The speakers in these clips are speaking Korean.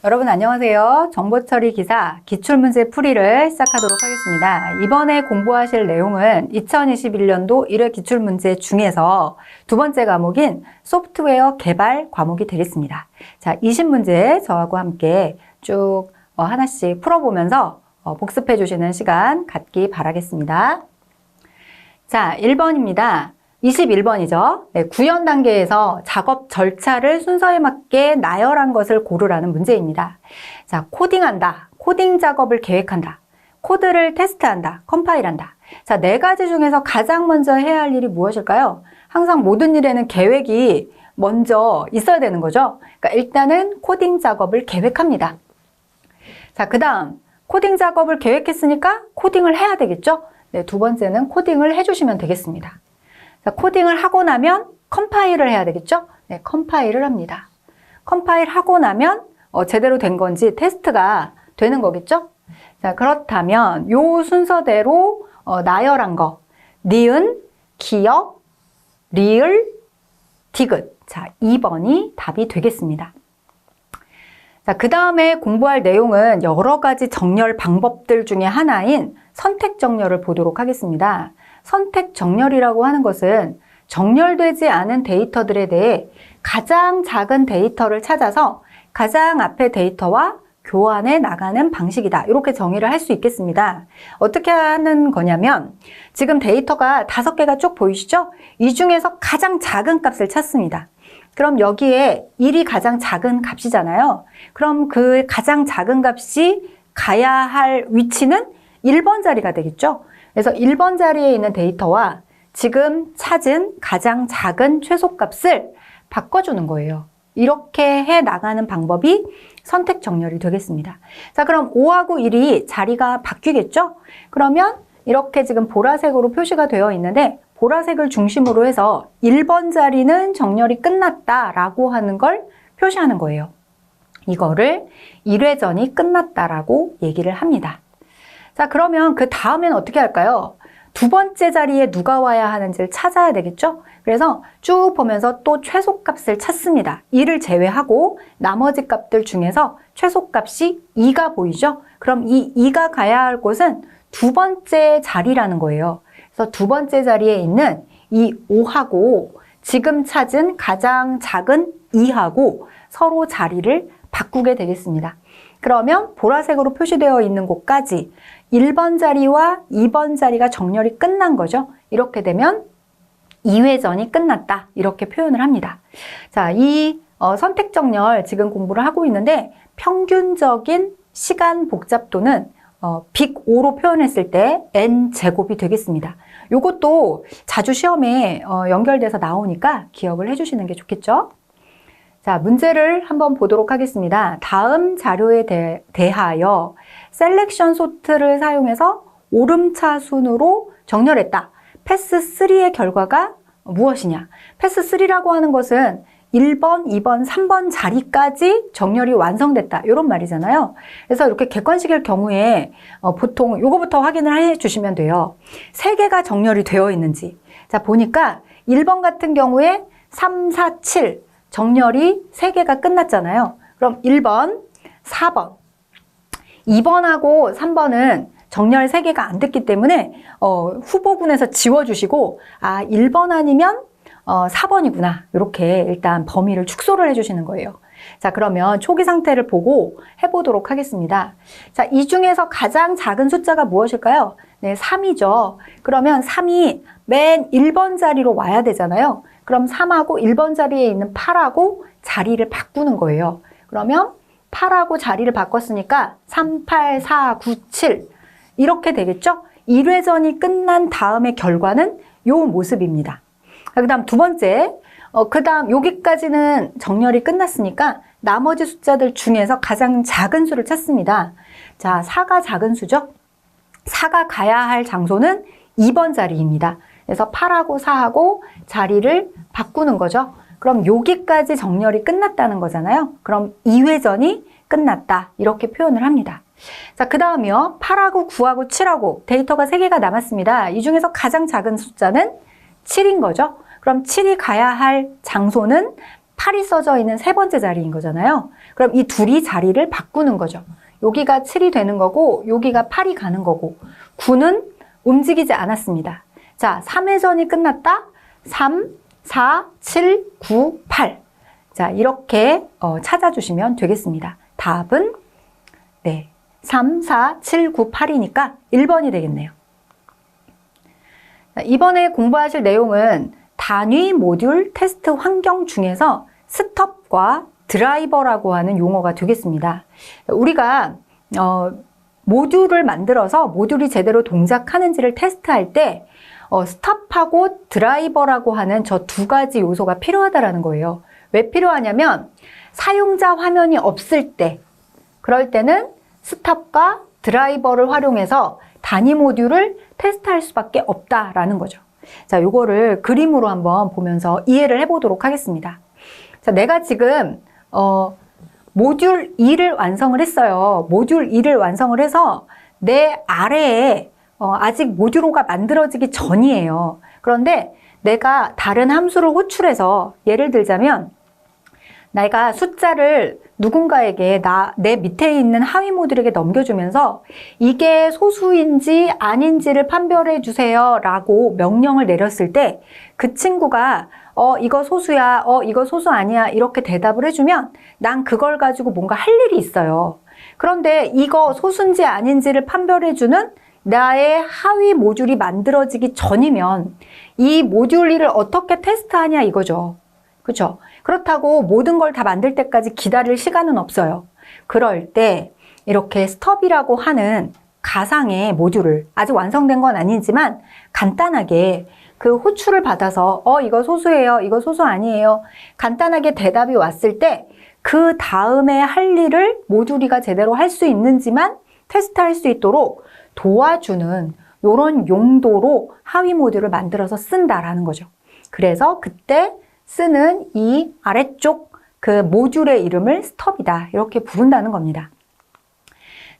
여러분 안녕하세요. 정보처리 기사 기출문제 풀이를 시작하도록 하겠습니다. 이번에 공부하실 내용은 2021년도 1회 기출문제 중에서 두 번째 과목인 소프트웨어 개발 과목이 되겠습니다. 자, 20문제 저하고 함께 쭉 하나씩 풀어보면서 복습해 주시는 시간 갖기 바라겠습니다. 자, 1번입니다. 21번이죠. 네, 구현 단계에서 작업 절차를 순서에 맞게 나열한 것을 고르라는 문제입니다. 자, 코딩한다. 코딩 작업을 계획한다. 코드를 테스트한다. 컴파일한다. 자, 네 가지 중에서 가장 먼저 해야 할 일이 무엇일까요? 항상 모든 일에는 계획이 먼저 있어야 되는 거죠. 그러니까 일단은 코딩 작업을 계획합니다. 자, 그 다음 코딩 작업을 계획했으니까 코딩을 해야 되겠죠? 네, 두 번째는 코딩을 해주시면 되겠습니다. 자, 코딩을 하고 나면 컴파일을 해야 되겠죠? 네, 컴파일을 합니다. 컴파일 하고 나면 제대로 된 건지 테스트가 되는 거겠죠? 자, 그렇다면 요 순서대로 나열한 거 니은, 기역, 리을, 디귿. 자, 2번이 답이 되겠습니다. 자, 그 다음에 공부할 내용은 여러 가지 정렬 방법들 중에 하나인 선택 정렬을 보도록 하겠습니다. 선택 정렬이라고 하는 것은 정렬되지 않은 데이터들에 대해 가장 작은 데이터를 찾아서 가장 앞의 데이터와 교환해 나가는 방식이다. 이렇게 정의를 할 수 있겠습니다. 어떻게 하는 거냐면 지금 데이터가 5개가 쭉 보이시죠? 이 중에서 가장 작은 값을 찾습니다. 그럼 여기에 1이 가장 작은 값이잖아요. 그럼 그 가장 작은 값이 가야 할 위치는 1번 자리가 되겠죠? 그래서 1번 자리에 있는 데이터와 지금 찾은 가장 작은 최소값을 바꿔주는 거예요. 이렇게 해 나가는 방법이 선택 정렬이 되겠습니다. 자, 그럼 5하고 1이 자리가 바뀌겠죠? 그러면 이렇게 지금 보라색으로 표시가 되어 있는데 보라색을 중심으로 해서 1번 자리는 정렬이 끝났다라고 하는 걸 표시하는 거예요. 이거를 1회전이 끝났다라고 얘기를 합니다. 자, 그러면 그 다음엔 어떻게 할까요? 두 번째 자리에 누가 와야 하는지를 찾아야 되겠죠? 그래서 쭉 보면서 또 최소값을 찾습니다. 2를 제외하고 나머지 값들 중에서 최소값이 2가 보이죠? 그럼 이 2가 가야 할 곳은 두 번째 자리라는 거예요. 그래서 두 번째 자리에 있는 이 5하고 지금 찾은 가장 작은 2하고 서로 자리를 바꾸게 되겠습니다. 그러면 보라색으로 표시되어 있는 곳까지 1번 자리와 2번 자리가 정렬이 끝난 거죠. 이렇게 되면 2회전이 끝났다. 이렇게 표현을 합니다. 자, 이 선택 정렬 지금 공부를 하고 있는데 평균적인 시간 복잡도는 빅5로 표현했을 때 n제곱이 되겠습니다. 이것도 자주 시험에 연결돼서 나오니까 기억을 해주시는 게 좋겠죠? 자, 문제를 한번 보도록 하겠습니다. 다음 자료에 대하여 셀렉션 소트를 사용해서 오름차 순으로 정렬했다. 패스 3의 결과가 무엇이냐? 패스 3라고 하는 것은 1번, 2번, 3번 자리까지 정렬이 완성됐다. 이런 말이잖아요. 그래서 이렇게 객관식일 경우에 보통 이거부터 확인을 해 주시면 돼요. 3개가 정렬이 되어 있는지. 자, 보니까 1번 같은 경우에 3, 4, 7 정렬이 3개가 끝났잖아요. 그럼 1번, 4번, 2번하고 3번은 정렬 3개가 안 됐기 때문에 후보군에서 지워주시고 1번 아니면 4번이구나. 이렇게 일단 범위를 축소를 해주시는 거예요. 자, 그러면 초기 상태를 보고 해보도록 하겠습니다. 자, 이 중에서 가장 작은 숫자가 무엇일까요? 네, 3이죠. 그러면 3이 맨 1번 자리로 와야 되잖아요. 그럼 3하고 1번 자리에 있는 8하고 자리를 바꾸는 거예요. 그러면 8하고 자리를 바꿨으니까 3, 8, 4, 9, 7 이렇게 되겠죠? 1회전이 끝난 다음의 결과는 이 모습입니다. 그 다음 두 번째, 그 다음 여기까지는 정렬이 끝났으니까 나머지 숫자들 중에서 가장 작은 수를 찾습니다. 자, 4가 작은 수죠? 4가 가야 할 장소는 2번 자리입니다. 그래서 8하고 4하고 자리를 바꾸는 거죠. 그럼 여기까지 정렬이 끝났다는 거잖아요. 그럼 2회전이 끝났다. 이렇게 표현을 합니다. 자, 그 다음이요. 8하고 9하고 7하고 데이터가 3개가 남았습니다. 이 중에서 가장 작은 숫자는 7인 거죠. 그럼 7이 가야 할 장소는 8이 써져 있는 세 번째 자리인 거잖아요. 그럼 이 둘이 자리를 바꾸는 거죠. 여기가 7이 되는 거고 여기가 8이 가는 거고 9는 움직이지 않았습니다. 자, 3회전이 끝났다. 3, 4, 7, 9, 8. 자, 이렇게 찾아주시면 되겠습니다. 답은 네, 3, 4, 7, 9, 8이니까 1번이 되겠네요. 자, 이번에 공부하실 내용은 단위 모듈 테스트 환경 중에서 스톱과 드라이버라고 하는 용어가 되겠습니다. 우리가 모듈을 만들어서 모듈이 제대로 동작하는지를 테스트할 때 스톱하고 드라이버라고 하는 저 두 가지 요소가 필요하다라는 거예요. 왜 필요하냐면 사용자 화면이 없을 때, 그럴 때는 스톱과 드라이버를 활용해서 단위 모듈을 테스트할 수밖에 없다라는 거죠. 자, 요거를 그림으로 한번 보면서 이해를 해보도록 하겠습니다. 자, 내가 지금 모듈 2를 완성을 했어요. 모듈 2를 완성을 해서 내 아래에 아직 모듈 5가 만들어지기 전이에요. 그런데 내가 다른 함수를 호출해서 예를 들자면 내가 숫자를 누군가에게 내 밑에 있는 하위 모듈에게 넘겨주면서 이게 소수인지 아닌지를 판별해 주세요 라고 명령을 내렸을 때 그 친구가 이거 소수야, 이거 소수 아니야 이렇게 대답을 해주면 난 그걸 가지고 뭔가 할 일이 있어요. 그런데 이거 소수인지 아닌지를 판별해주는 나의 하위 모듈이 만들어지기 전이면 이 모듈 2를 어떻게 테스트하냐 이거죠. 그렇죠? 그렇다고 모든 걸 다 만들 때까지 기다릴 시간은 없어요. 그럴 때 이렇게 스톱이라고 하는 가상의 모듈을 아직 완성된 건 아니지만 간단하게 그 호출을 받아서 이거 소수예요, 이거 소수 아니에요 간단하게 대답이 왔을 때 그 다음에 할 일을 모듈 2가 제대로 할 수 있는지만 테스트할 수 있도록 도와주는 이런 용도로 하위 모듈을 만들어서 쓴다라는 거죠. 그래서 그때 쓰는 이 아래쪽 그 모듈의 이름을 스톱이다 이렇게 부른다는 겁니다.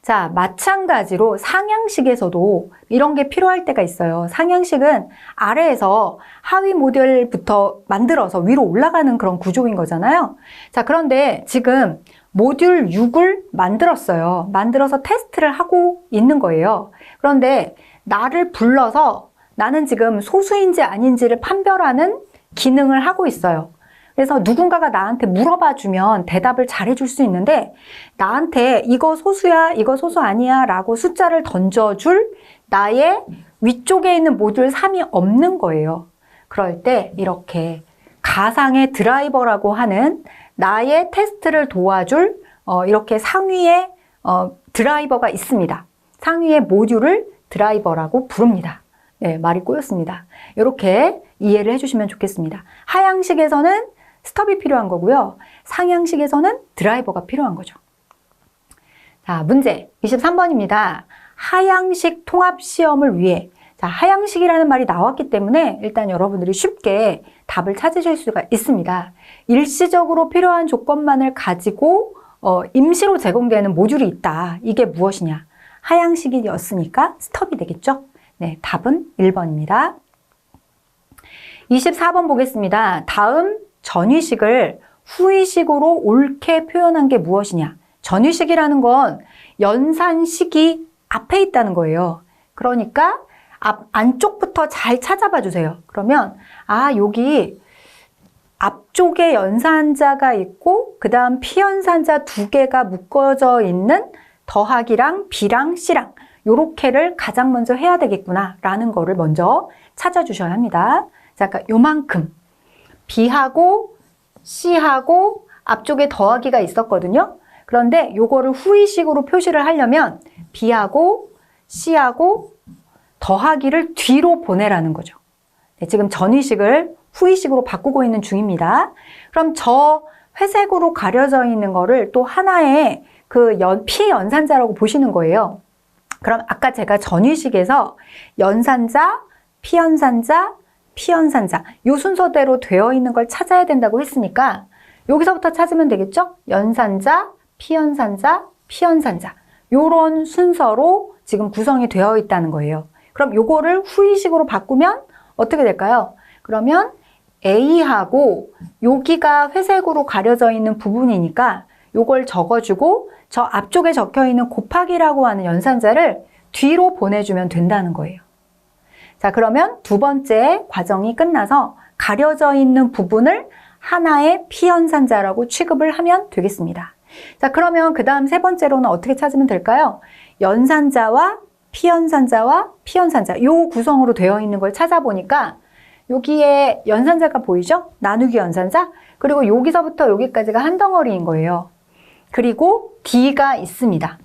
자, 마찬가지로 상향식에서도 이런 게 필요할 때가 있어요. 상향식은 아래에서 하위 모듈부터 만들어서 위로 올라가는 그런 구조인 거잖아요. 자, 그런데 지금 모듈 6을 만들었어요. 만들어서 테스트를 하고 있는 거예요. 그런데 나를 불러서 나는 지금 소수인지 아닌지를 판별하는 기능을 하고 있어요. 그래서 누군가가 나한테 물어봐 주면 대답을 잘 해줄 수 있는데 나한테 이거 소수야, 이거 소수 아니야 라고 숫자를 던져줄 나의 위쪽에 있는 모듈 3이 없는 거예요. 그럴 때 이렇게 가상의 드라이버라고 하는 나의 테스트를 도와줄 이렇게 상위에 드라이버가 있습니다. 상위의 모듈을 드라이버라고 부릅니다. 네, 말이 꼬였습니다. 이렇게 이해를 해주시면 좋겠습니다. 하향식에서는 스톱이 필요한 거고요. 상향식에서는 드라이버가 필요한 거죠. 자, 문제 23번입니다. 하향식 통합시험을 위해 자, 하향식이라는 말이 나왔기 때문에 일단 여러분들이 쉽게 답을 찾으실 수가 있습니다. 일시적으로 필요한 조건만을 가지고 임시로 제공되는 모듈이 있다. 이게 무엇이냐? 하향식이었으니까 스톱이 되겠죠? 네, 답은 1번입니다. 24번 보겠습니다. 다음 전위식을 후위식으로 옳게 표현한 게 무엇이냐? 전위식이라는 건 연산식이 앞에 있다는 거예요. 그러니까 안쪽부터 잘 찾아봐 주세요. 그러면 여기 앞쪽에 연산자가 있고 그 다음 피연산자 두 개가 묶어져 있는 더하기랑 B랑 C랑 요렇게를 가장 먼저 해야 되겠구나 라는 거를 먼저 찾아주셔야 합니다. 자, 그러니까 요만큼 B하고 C하고 앞쪽에 더하기가 있었거든요. 그런데 요거를 후위식으로 표시를 하려면 B하고 C하고 더하기를 뒤로 보내라는 거죠. 네, 지금 전위식을 후위식으로 바꾸고 있는 중입니다. 그럼 저 회색으로 가려져 있는 거를 또 하나의 그 피연산자라고 보시는 거예요. 그럼 아까 제가 전위식에서 연산자, 피연산자, 피연산자 이 순서대로 되어 있는 걸 찾아야 된다고 했으니까 여기서부터 찾으면 되겠죠? 연산자, 피연산자, 피연산자 이런 순서로 지금 구성이 되어 있다는 거예요. 그럼 요거를 후위식으로 바꾸면 어떻게 될까요? 그러면 A하고 여기가 회색으로 가려져 있는 부분이니까 요걸 적어주고 저 앞쪽에 적혀 있는 곱하기라고 하는 연산자를 뒤로 보내주면 된다는 거예요. 자, 그러면 두 번째 과정이 끝나서 가려져 있는 부분을 하나의 피연산자라고 취급을 하면 되겠습니다. 자, 그러면 그 다음 세 번째로는 어떻게 찾으면 될까요? 연산자와 피연산자와 피연산자 요 구성으로 되어 있는 걸 찾아보니까 여기에 연산자가 보이죠? 나누기 연산자. 그리고 여기서부터 여기까지가 한 덩어리인 거예요. 그리고 D가 있습니다.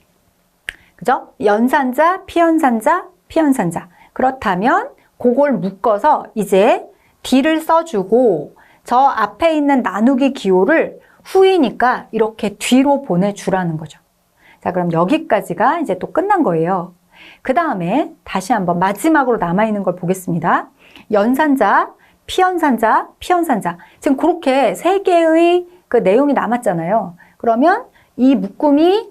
그죠? 연산자, 피연산자, 피연산자. 그렇다면 그걸 묶어서 이제 D를 써주고 저 앞에 있는 나누기 기호를 후이니까 이렇게 뒤로 보내주라는 거죠. 자, 그럼 여기까지가 이제 또 끝난 거예요. 그 다음에 다시 한번 마지막으로 남아있는 걸 보겠습니다. 연산자, 피연산자, 피연산자. 지금 그렇게 세 개의 그 내용이 남았잖아요. 그러면 이 묶음이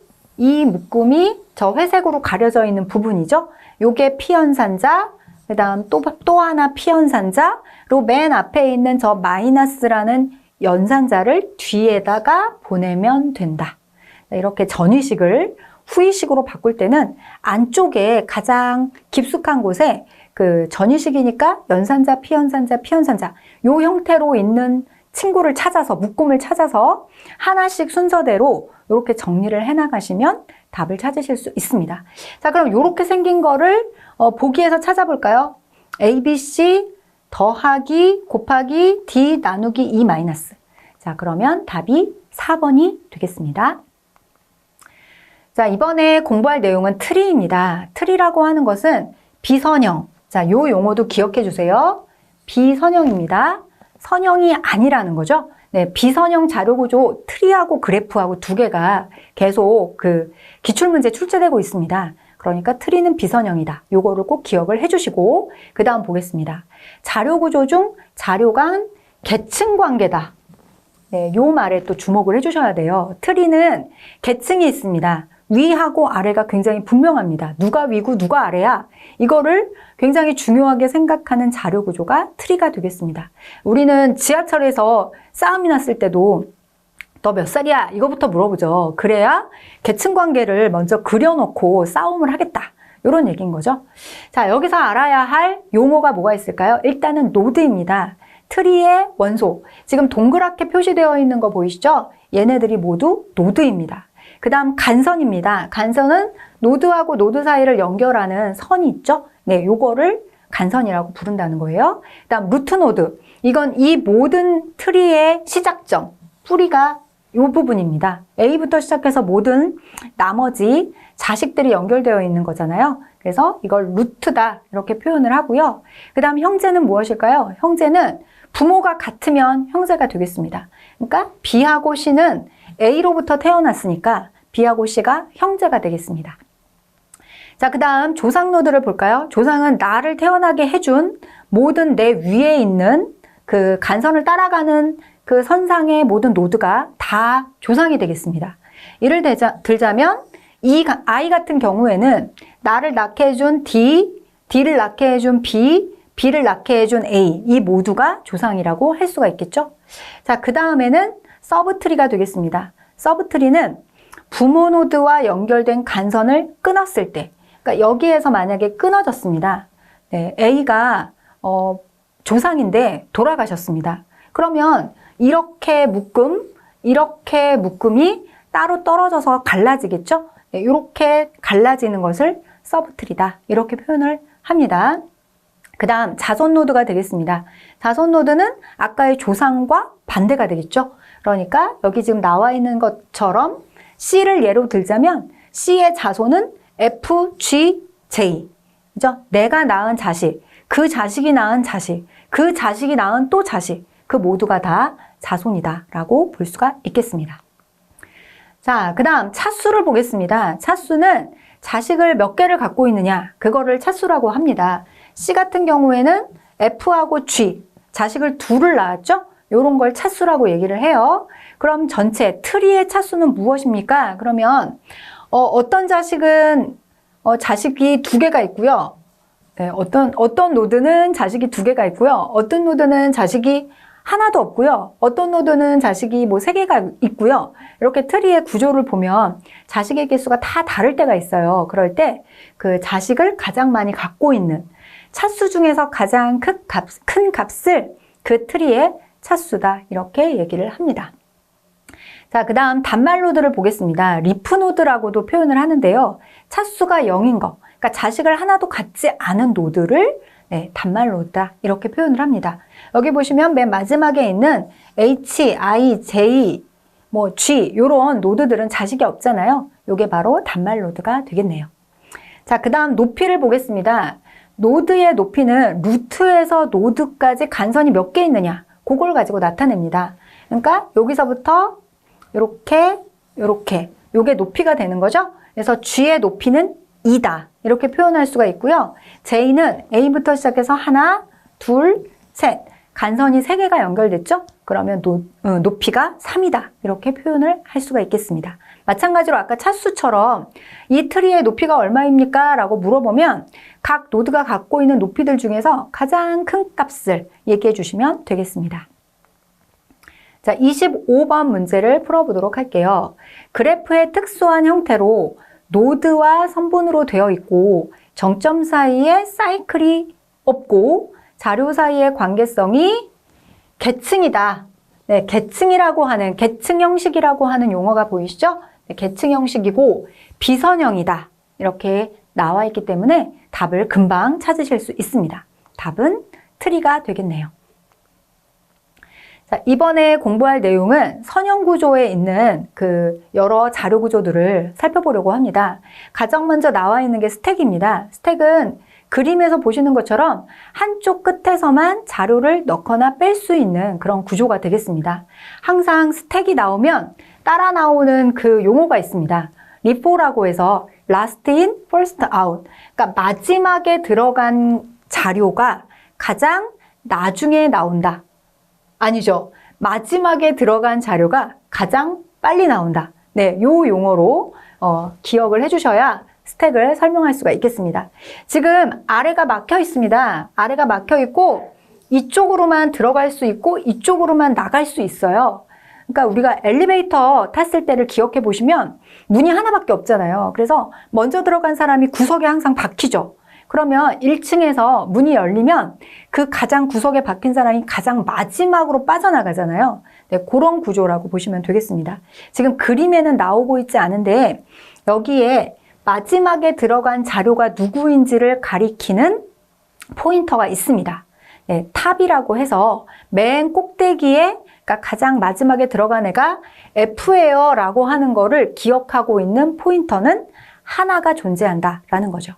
저 회색으로 가려져 있는 부분이죠. 요게 피연산자, 그 다음 또 하나 피연산자, 그리고 맨 앞에 있는 저 마이너스라는 연산자를 뒤에다가 보내면 된다. 이렇게 전위식을 후위식으로 바꿀 때는 안쪽에 가장 깊숙한 곳에 그 전위식이니까 연산자, 피연산자, 피연산자 요 형태로 있는 친구를 찾아서 묶음을 찾아서 하나씩 순서대로 이렇게 정리를 해나가시면 답을 찾으실 수 있습니다. 자, 그럼 이렇게 생긴 거를 보기에서 찾아볼까요? A, B, C 더하기 곱하기 D 나누기 E 마이너스. 자, 그러면 답이 4번이 되겠습니다. 자, 이번에 공부할 내용은 트리입니다. 트리라고 하는 것은 비선형. 자, 요 용어도 기억해 주세요. 비선형입니다. 선형이 아니라는 거죠. 네, 비선형 자료구조 트리하고 그래프하고 두 개가 계속 그 기출문제 출제되고 있습니다. 그러니까 트리는 비선형이다. 요거를 꼭 기억을 해주시고 그 다음 보겠습니다. 자료구조 중 자료간 계층관계다. 네, 요 말에 또 주목을 해주셔야 돼요. 트리는 계층이 있습니다. 위하고 아래가 굉장히 분명합니다. 누가 위고 누가 아래야? 이거를 굉장히 중요하게 생각하는 자료 구조가 트리가 되겠습니다. 우리는 지하철에서 싸움이 났을 때도 너 몇 살이야? 이거부터 물어보죠. 그래야 계층 관계를 먼저 그려놓고 싸움을 하겠다. 이런 얘기인 거죠. 자, 여기서 알아야 할 용어가 뭐가 있을까요? 일단은 노드입니다. 트리의 원소. 지금 동그랗게 표시되어 있는 거 보이시죠? 얘네들이 모두 노드입니다. 그 다음 간선입니다. 간선은 노드하고 노드 사이를 연결하는 선이 있죠? 네, 요거를 간선이라고 부른다는 거예요. 그 다음 루트 노드. 이건 이 모든 트리의 시작점, 뿌리가 요 부분입니다. A부터 시작해서 모든 나머지 자식들이 연결되어 있는 거잖아요. 그래서 이걸 루트다 이렇게 표현을 하고요. 그 다음 형제는 무엇일까요? 형제는 부모가 같으면 형제가 되겠습니다. 그러니까 B하고 C는 A로부터 태어났으니까 B하고 C가 형제가 되겠습니다. 자, 그 다음 조상 노드를 볼까요? 조상은 나를 태어나게 해준 모든 내 위에 있는 그 간선을 따라가는 그 선상의 모든 노드가 다 조상이 되겠습니다. 예를 들자면 이 아이 같은 경우에는 나를 낳게 해준 D, D를 낳게 해준 B, B를 낳게 해준 A 이 모두가 조상이라고 할 수가 있겠죠? 자, 그 다음에는 서브트리가 되겠습니다. 서브트리는 부모 노드와 연결된 간선을 끊었을 때, 그러니까 여기에서 만약에 끊어졌습니다. 네, A가 조상인데 돌아가셨습니다. 그러면 이렇게 묶음이 따로 떨어져서 갈라지겠죠? 네, 이렇게 갈라지는 것을 서브트리다 이렇게 표현을 합니다. 그 다음 자손 노드가 되겠습니다. 자손 노드는 아까의 조상과 반대가 되겠죠? 그러니까 여기 지금 나와 있는 것처럼 C를 예로 들자면 C의 자손은 F, G, J. 그죠? 내가 낳은 자식, 그 자식이 낳은 자식, 그 자식이 낳은 또 자식, 그 모두가 다 자손이다 라고 볼 수가 있겠습니다. 자, 그 다음 차수를 보겠습니다. 차수는 자식을 몇 개를 갖고 있느냐, 그거를 차수라고 합니다. C 같은 경우에는 F하고 G, 자식을 둘을 낳았죠? 이런 걸 차수라고 얘기를 해요. 그럼 전체 트리의 차수는 무엇입니까? 그러면 어떤 자식은 자식이 두 개가 있고요. 네, 어떤 노드는 자식이 두 개가 있고요. 어떤 노드는 자식이 하나도 없고요. 어떤 노드는 자식이 뭐 3개가 있고요. 이렇게 트리의 구조를 보면 자식의 개수가 다 다를 때가 있어요. 그럴 때 그 자식을 가장 많이 갖고 있는 차수 중에서 가장 큰 값을 그 트리의 차수다. 이렇게 얘기를 합니다. 자, 그 다음 단말 노드를 보겠습니다. 리프 노드라고도 표현을 하는데요. 차수가 0인 거, 그러니까 자식을 하나도 갖지 않은 노드를 단말 노드다. 이렇게 표현을 합니다. 여기 보시면 맨 마지막에 있는 H, I, J, 뭐 G 이런 노드들은 자식이 없잖아요. 이게 바로 단말 노드가 되겠네요. 자, 그 다음 높이를 보겠습니다. 노드의 높이는 루트에서 노드까지 간선이 몇 개 있느냐, 그걸 가지고 나타냅니다. 그러니까 여기서부터 이렇게 요게 높이가 되는 거죠. 그래서 G의 높이는 2다. 이렇게 표현할 수가 있고요. J는 A부터 시작해서 하나, 둘, 셋. 간선이 3개가 연결됐죠? 그러면 높이가 3이다. 이렇게 표현을 할 수가 있겠습니다. 마찬가지로 아까 차수처럼 이 트리의 높이가 얼마입니까? 라고 물어보면 각 노드가 갖고 있는 높이들 중에서 가장 큰 값을 얘기해 주시면 되겠습니다. 자, 25번 문제를 풀어보도록 할게요. 그래프의 특수한 형태로 노드와 선분으로 되어 있고 정점 사이에 사이클이 없고 자료 사이의 관계성이 계층이다. 네, 계층이라고 하는, 계층 형식이라고 하는 용어가 보이시죠? 네, 계층 형식이고 비선형이다. 이렇게 나와 있기 때문에 답을 금방 찾으실 수 있습니다. 답은 트리가 되겠네요. 자, 이번에 공부할 내용은 선형 구조에 있는 그 여러 자료 구조들을 살펴보려고 합니다. 가장 먼저 나와 있는 게 스택입니다. 스택은 그림에서 보시는 것처럼 한쪽 끝에서만 자료를 넣거나 뺄 수 있는 그런 구조가 되겠습니다. 항상 스택이 나오면 따라 나오는 그 용어가 있습니다. 리포라고 해서 last in, first out. 그러니까 마지막에 들어간 자료가 가장 나중에 나온다. 아니죠. 마지막에 들어간 자료가 가장 빨리 나온다. 네, 요 용어로 기억을 해주셔야 스택을 설명할 수가 있겠습니다. 지금 아래가 막혀 있습니다. 아래가 막혀 있고 이쪽으로만 들어갈 수 있고 이쪽으로만 나갈 수 있어요. 그러니까 우리가 엘리베이터 탔을 때를 기억해 보시면 문이 하나밖에 없잖아요. 그래서 먼저 들어간 사람이 구석에 항상 박히죠. 그러면 1층에서 문이 열리면 그 가장 구석에 박힌 사람이 가장 마지막으로 빠져나가잖아요. 네, 그런 구조라고 보시면 되겠습니다. 지금 그림에는 나오고 있지 않은데 여기에 마지막에 들어간 자료가 누구인지를 가리키는 포인터가 있습니다. 네, 탑이라고 해서 맨 꼭대기에, 그러니까 가장 마지막에 들어간 애가 F예요 라고 하는 거를 기억하고 있는 포인터는 하나가 존재한다라는 거죠.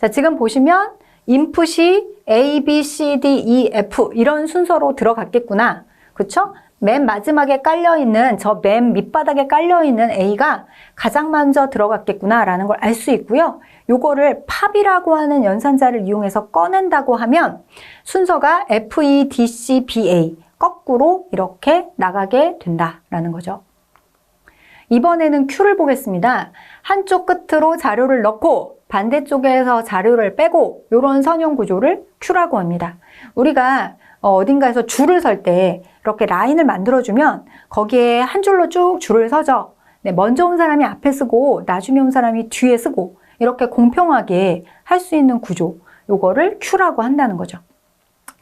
자, 지금 보시면 인풋이 A, B, C, D, E, F 이런 순서로 들어갔겠구나. 그쵸? 맨 마지막에 깔려있는 저 맨 밑바닥에 깔려있는 A가 가장 먼저 들어갔겠구나 라는 걸 알 수 있고요. 요거를 팝이라고 하는 연산자를 이용해서 꺼낸다고 하면 순서가 F, E, D, C, B, A 거꾸로 이렇게 나가게 된다라는 거죠. 이번에는 Q를 보겠습니다. 한쪽 끝으로 자료를 넣고 반대쪽에서 자료를 빼고 이런 선형 구조를 Q라고 합니다. 우리가 어딘가에서 줄을 설 때 이렇게 라인을 만들어주면 거기에 한 줄로 쭉 줄을 서죠. 네, 먼저 온 사람이 앞에 쓰고 나중에 온 사람이 뒤에 쓰고 이렇게 공평하게 할 수 있는 구조, 요거를 Q라고 한다는 거죠.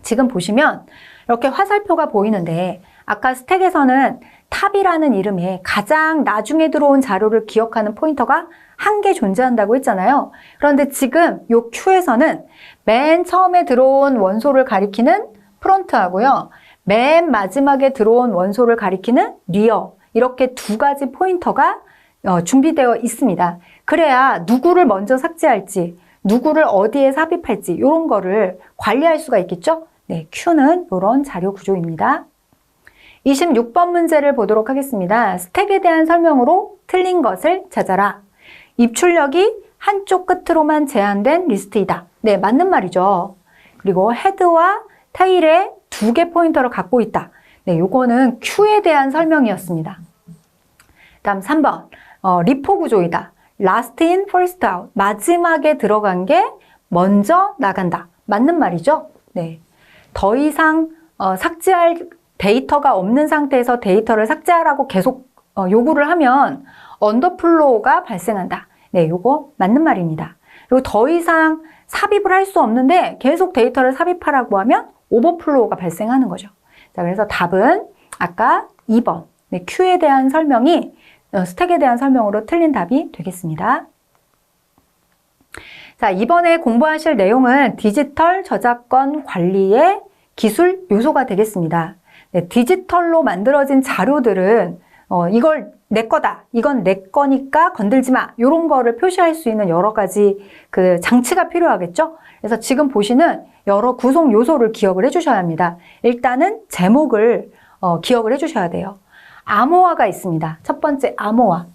지금 보시면 이렇게 화살표가 보이는데 아까 스택에서는 탑이라는 이름에 가장 나중에 들어온 자료를 기억하는 포인터가 한 개 존재한다고 했잖아요. 그런데 지금 요 Q에서는 맨 처음에 들어온 원소를 가리키는 프론트하고요. 맨 마지막에 들어온 원소를 가리키는 리어, 이렇게 두 가지 포인터가 준비되어 있습니다. 그래야 누구를 먼저 삭제할지, 누구를 어디에 삽입할지 이런 거를 관리할 수가 있겠죠? 네, Q는 이런 자료 구조입니다. 26번 문제를 보도록 하겠습니다. 스택에 대한 설명으로 틀린 것을 찾아라. 입출력이 한쪽 끝으로만 제한된 리스트이다. 네, 맞는 말이죠. 그리고 헤드와 테일에 2개 포인터를 갖고 있다. 네, 요거는 Q에 대한 설명이었습니다. 다음 3번. 리포 구조이다. Last in, first out. 마지막에 들어간 게 먼저 나간다. 맞는 말이죠? 네. 더 이상 삭제할 데이터가 없는 상태에서 데이터를 삭제하라고 계속 요구를 하면 언더플로우가 발생한다. 네, 요거 맞는 말입니다. 그리고 더 이상 삽입을 할 수 없는데 계속 데이터를 삽입하라고 하면 오버플로우가 발생하는 거죠. 자, 그래서 답은 아까 2번. 네, Q에 대한 설명이 스택에 대한 설명으로 틀린 답이 되겠습니다. 자, 이번에 공부하실 내용은 디지털 저작권 관리의 기술 요소가 되겠습니다. 네, 디지털로 만들어진 자료들은 이걸 내 거다, 이건 내 거니까 건들지 마, 이런 거를 표시할 수 있는 여러 가지 그 장치가 필요하겠죠. 그래서 지금 보시는 여러 구성 요소를 기억을 해주셔야 합니다. 일단은 제목을 기억을 해주셔야 돼요. 암호화가 있습니다. 첫 번째 암호화.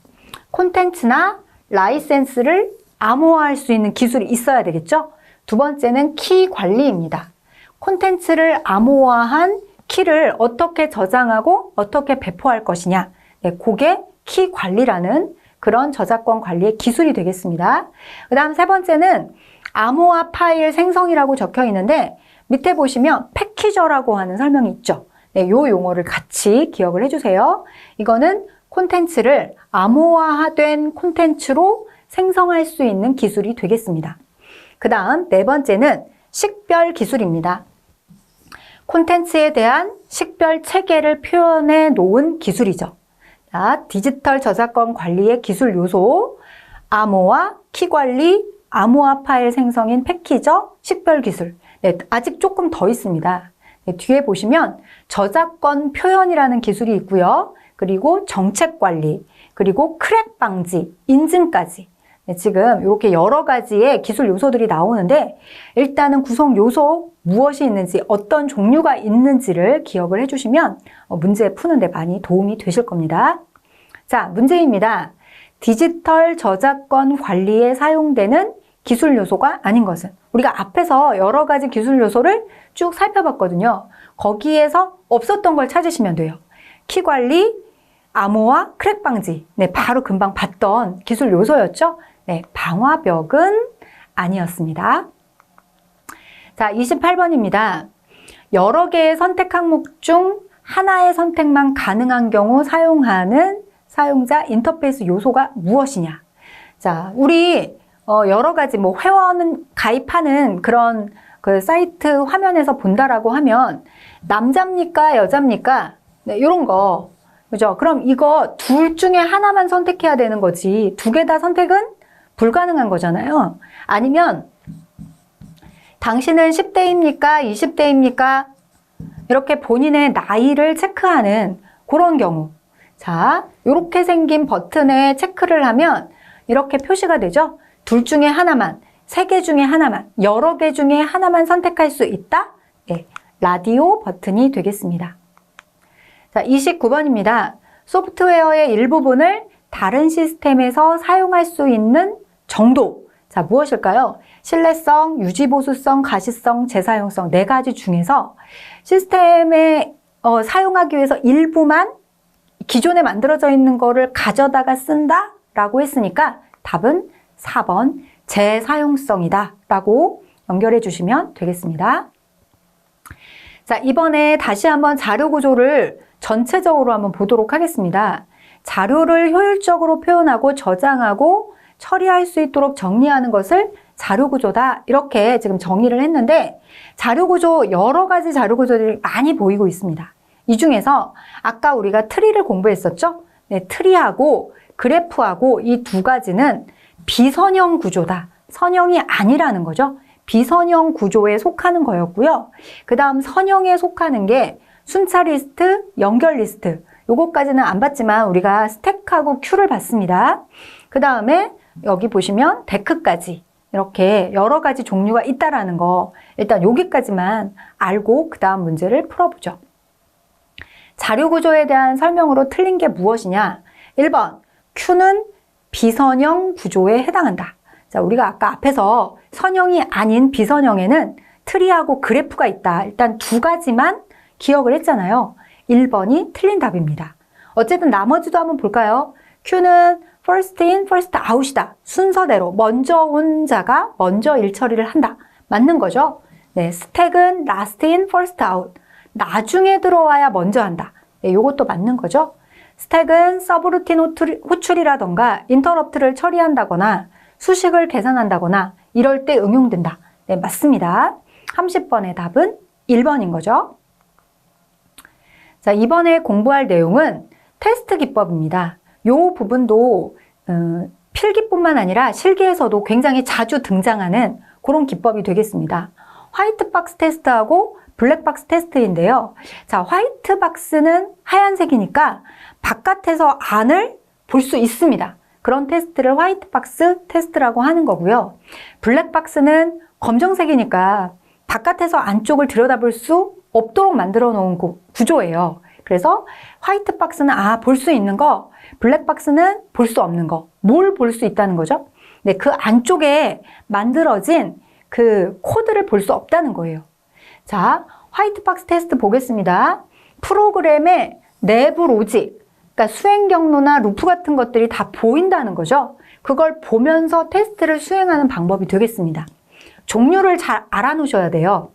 콘텐츠나 라이센스를 암호화할 수 있는 기술이 있어야 되겠죠. 두 번째는 키 관리입니다. 콘텐츠를 암호화한 키를 어떻게 저장하고 어떻게 배포할 것이냐. 네, 그게 키 관리라는 그런 저작권 관리의 기술이 되겠습니다. 그 다음 세 번째는 암호화 파일 생성이라고 적혀 있는데 밑에 보시면 패키저라고 하는 설명이 있죠. 네, 요 용어를 같이 기억을 해주세요. 이거는 콘텐츠를 암호화된 콘텐츠로 생성할 수 있는 기술이 되겠습니다. 그 다음 네 번째는 식별 기술입니다. 콘텐츠에 대한 식별 체계를 표현해 놓은 기술이죠. 자, 디지털 저작권 관리의 기술 요소, 암호화, 키 관리, 암호화 파일 생성인 패키저, 식별 기술. 네, 아직 조금 더 있습니다. 네, 뒤에 보시면 저작권 표현이라는 기술이 있고요. 그리고 정책 관리, 그리고 크랙 방지, 인증까지. 네, 지금 이렇게 여러 가지의 기술 요소들이 나오는데 일단은 구성 요소 무엇이 있는지 어떤 종류가 있는지를 기억을 해주시면 문제 푸는데 많이 도움이 되실 겁니다. 자, 문제입니다. 디지털 저작권 관리에 사용되는 기술 요소가 아닌 것은 우리가 앞에서 여러 가지 기술 요소를 쭉 살펴봤거든요. 거기에서 없었던 걸 찾으시면 돼요. 키 관리, 암호화, 크랙 방지. 네, 바로 금방 봤던 기술 요소였죠. 네, 방화벽은 아니었습니다. 자, 28번입니다. 여러 개의 선택 항목 중 하나의 선택만 가능한 경우 사용하는 사용자 인터페이스 요소가 무엇이냐? 자, 우리 여러 가지 뭐 회원 가입하는 그런 그 사이트 화면에서 본다라고 하면 남자입니까? 여자입니까? 네, 이런 거. 그죠? 그럼 이거 둘 중에 하나만 선택해야 되는 거지. 두 개 다 선택은 불가능한 거잖아요. 아니면 당신은 10대입니까? 20대입니까? 이렇게 본인의 나이를 체크하는 그런 경우. 자, 이렇게 생긴 버튼에 체크를 하면 이렇게 표시가 되죠? 둘 중에 하나만, 세 개 중에 하나만, 여러 개 중에 하나만 선택할 수 있다? 네, 라디오 버튼이 되겠습니다. 자, 29번입니다. 소프트웨어의 일부분을 다른 시스템에서 사용할 수 있는 정도. 자, 무엇일까요? 신뢰성, 유지보수성, 가시성, 재사용성 네 가지 중에서 시스템에 사용하기 위해서 일부만 기존에 만들어져 있는 거를 가져다가 쓴다? 라고 했으니까 답은 4번 재사용성이다 라고 연결해 주시면 되겠습니다. 자, 이번에 다시 한번 자료 구조를 전체적으로 한번 보도록 하겠습니다. 자료를 효율적으로 표현하고 저장하고 처리할 수 있도록 정리하는 것을 자료구조다. 이렇게 지금 정의를 했는데 자료구조 여러 가지 자료구조들이 많이 보이고 있습니다. 이 중에서 아까 우리가 트리를 공부했었죠? 네, 트리하고 그래프하고 이 두 가지는 비선형 구조다. 선형이 아니라는 거죠. 비선형 구조에 속하는 거였고요. 그 다음 선형에 속하는 게 순차 리스트, 연결 리스트. 요거까지는 안 봤지만 우리가 스택하고 큐를 봤습니다. 그 다음에 여기 보시면 데크까지 이렇게 여러 가지 종류가 있다라는 거 일단 여기까지만 알고 그 다음 문제를 풀어보죠. 자료 구조에 대한 설명으로 틀린 게 무엇이냐? 1번, Q는 비선형 구조에 해당한다. 자, 우리가 아까 앞에서 선형이 아닌 비선형에는 트리하고 그래프가 있다. 일단 두 가지만 기억을 했잖아요. 1번이 틀린 답입니다. 어쨌든 나머지도 한번 볼까요? Q는 first in, first out이다. 순서대로 먼저 온 자가 먼저 일 처리를 한다. 맞는 거죠? 네, 스택은 last in, first out. 나중에 들어와야 먼저 한다. 네, 이것도 맞는 거죠. 스택은 서브루틴 호출이라던가 인터럽트를 처리한다거나 수식을 계산한다거나 이럴 때 응용된다. 네, 맞습니다. 30번의 답은 1번인 거죠. 자, 이번에 공부할 내용은 테스트 기법입니다. 이 부분도 필기뿐만 아니라 실기에서도 굉장히 자주 등장하는 그런 기법이 되겠습니다. 화이트 박스 테스트하고 블랙 박스 테스트인데요. 자, 화이트 박스는 하얀색이니까 바깥에서 안을 볼 수 있습니다. 그런 테스트를 화이트 박스 테스트라고 하는 거고요. 블랙 박스는 검정색이니까 바깥에서 안쪽을 들여다볼 수 없도록 만들어 놓은 구조예요. 그래서 화이트 박스는 볼 수 있는 거, 블랙 박스는 볼 수 없는 거. 뭘 볼 수 있다는 거죠? 네, 그 안쪽에 만들어진 그 코드를 볼 수 없다는 거예요. 자, 화이트 박스 테스트 보겠습니다. 프로그램의 내부 로직, 그러니까 수행 경로나 루프 같은 것들이 다 보인다는 거죠. 그걸 보면서 테스트를 수행하는 방법이 되겠습니다. 종류를 잘 알아놓으셔야 돼요.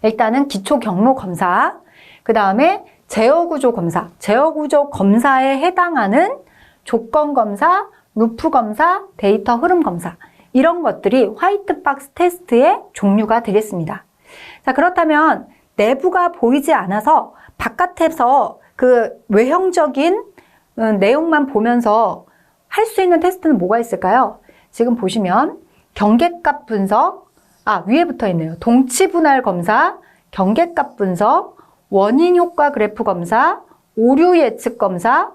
일단은 기초 경로 검사, 그 다음에 제어 구조 검사, 제어 구조 검사에 해당하는 조건 검사, 루프 검사, 데이터 흐름 검사 이런 것들이 화이트 박스 테스트의 종류가 되겠습니다. 자, 그렇다면 내부가 보이지 않아서 바깥에서 그 외형적인 내용만 보면서 할 수 있는 테스트는 뭐가 있을까요? 지금 보시면 경계값 분석, 위에 붙어 있네요. 동치 분할 검사, 경계값 분석, 원인 효과 그래프 검사, 오류 예측 검사,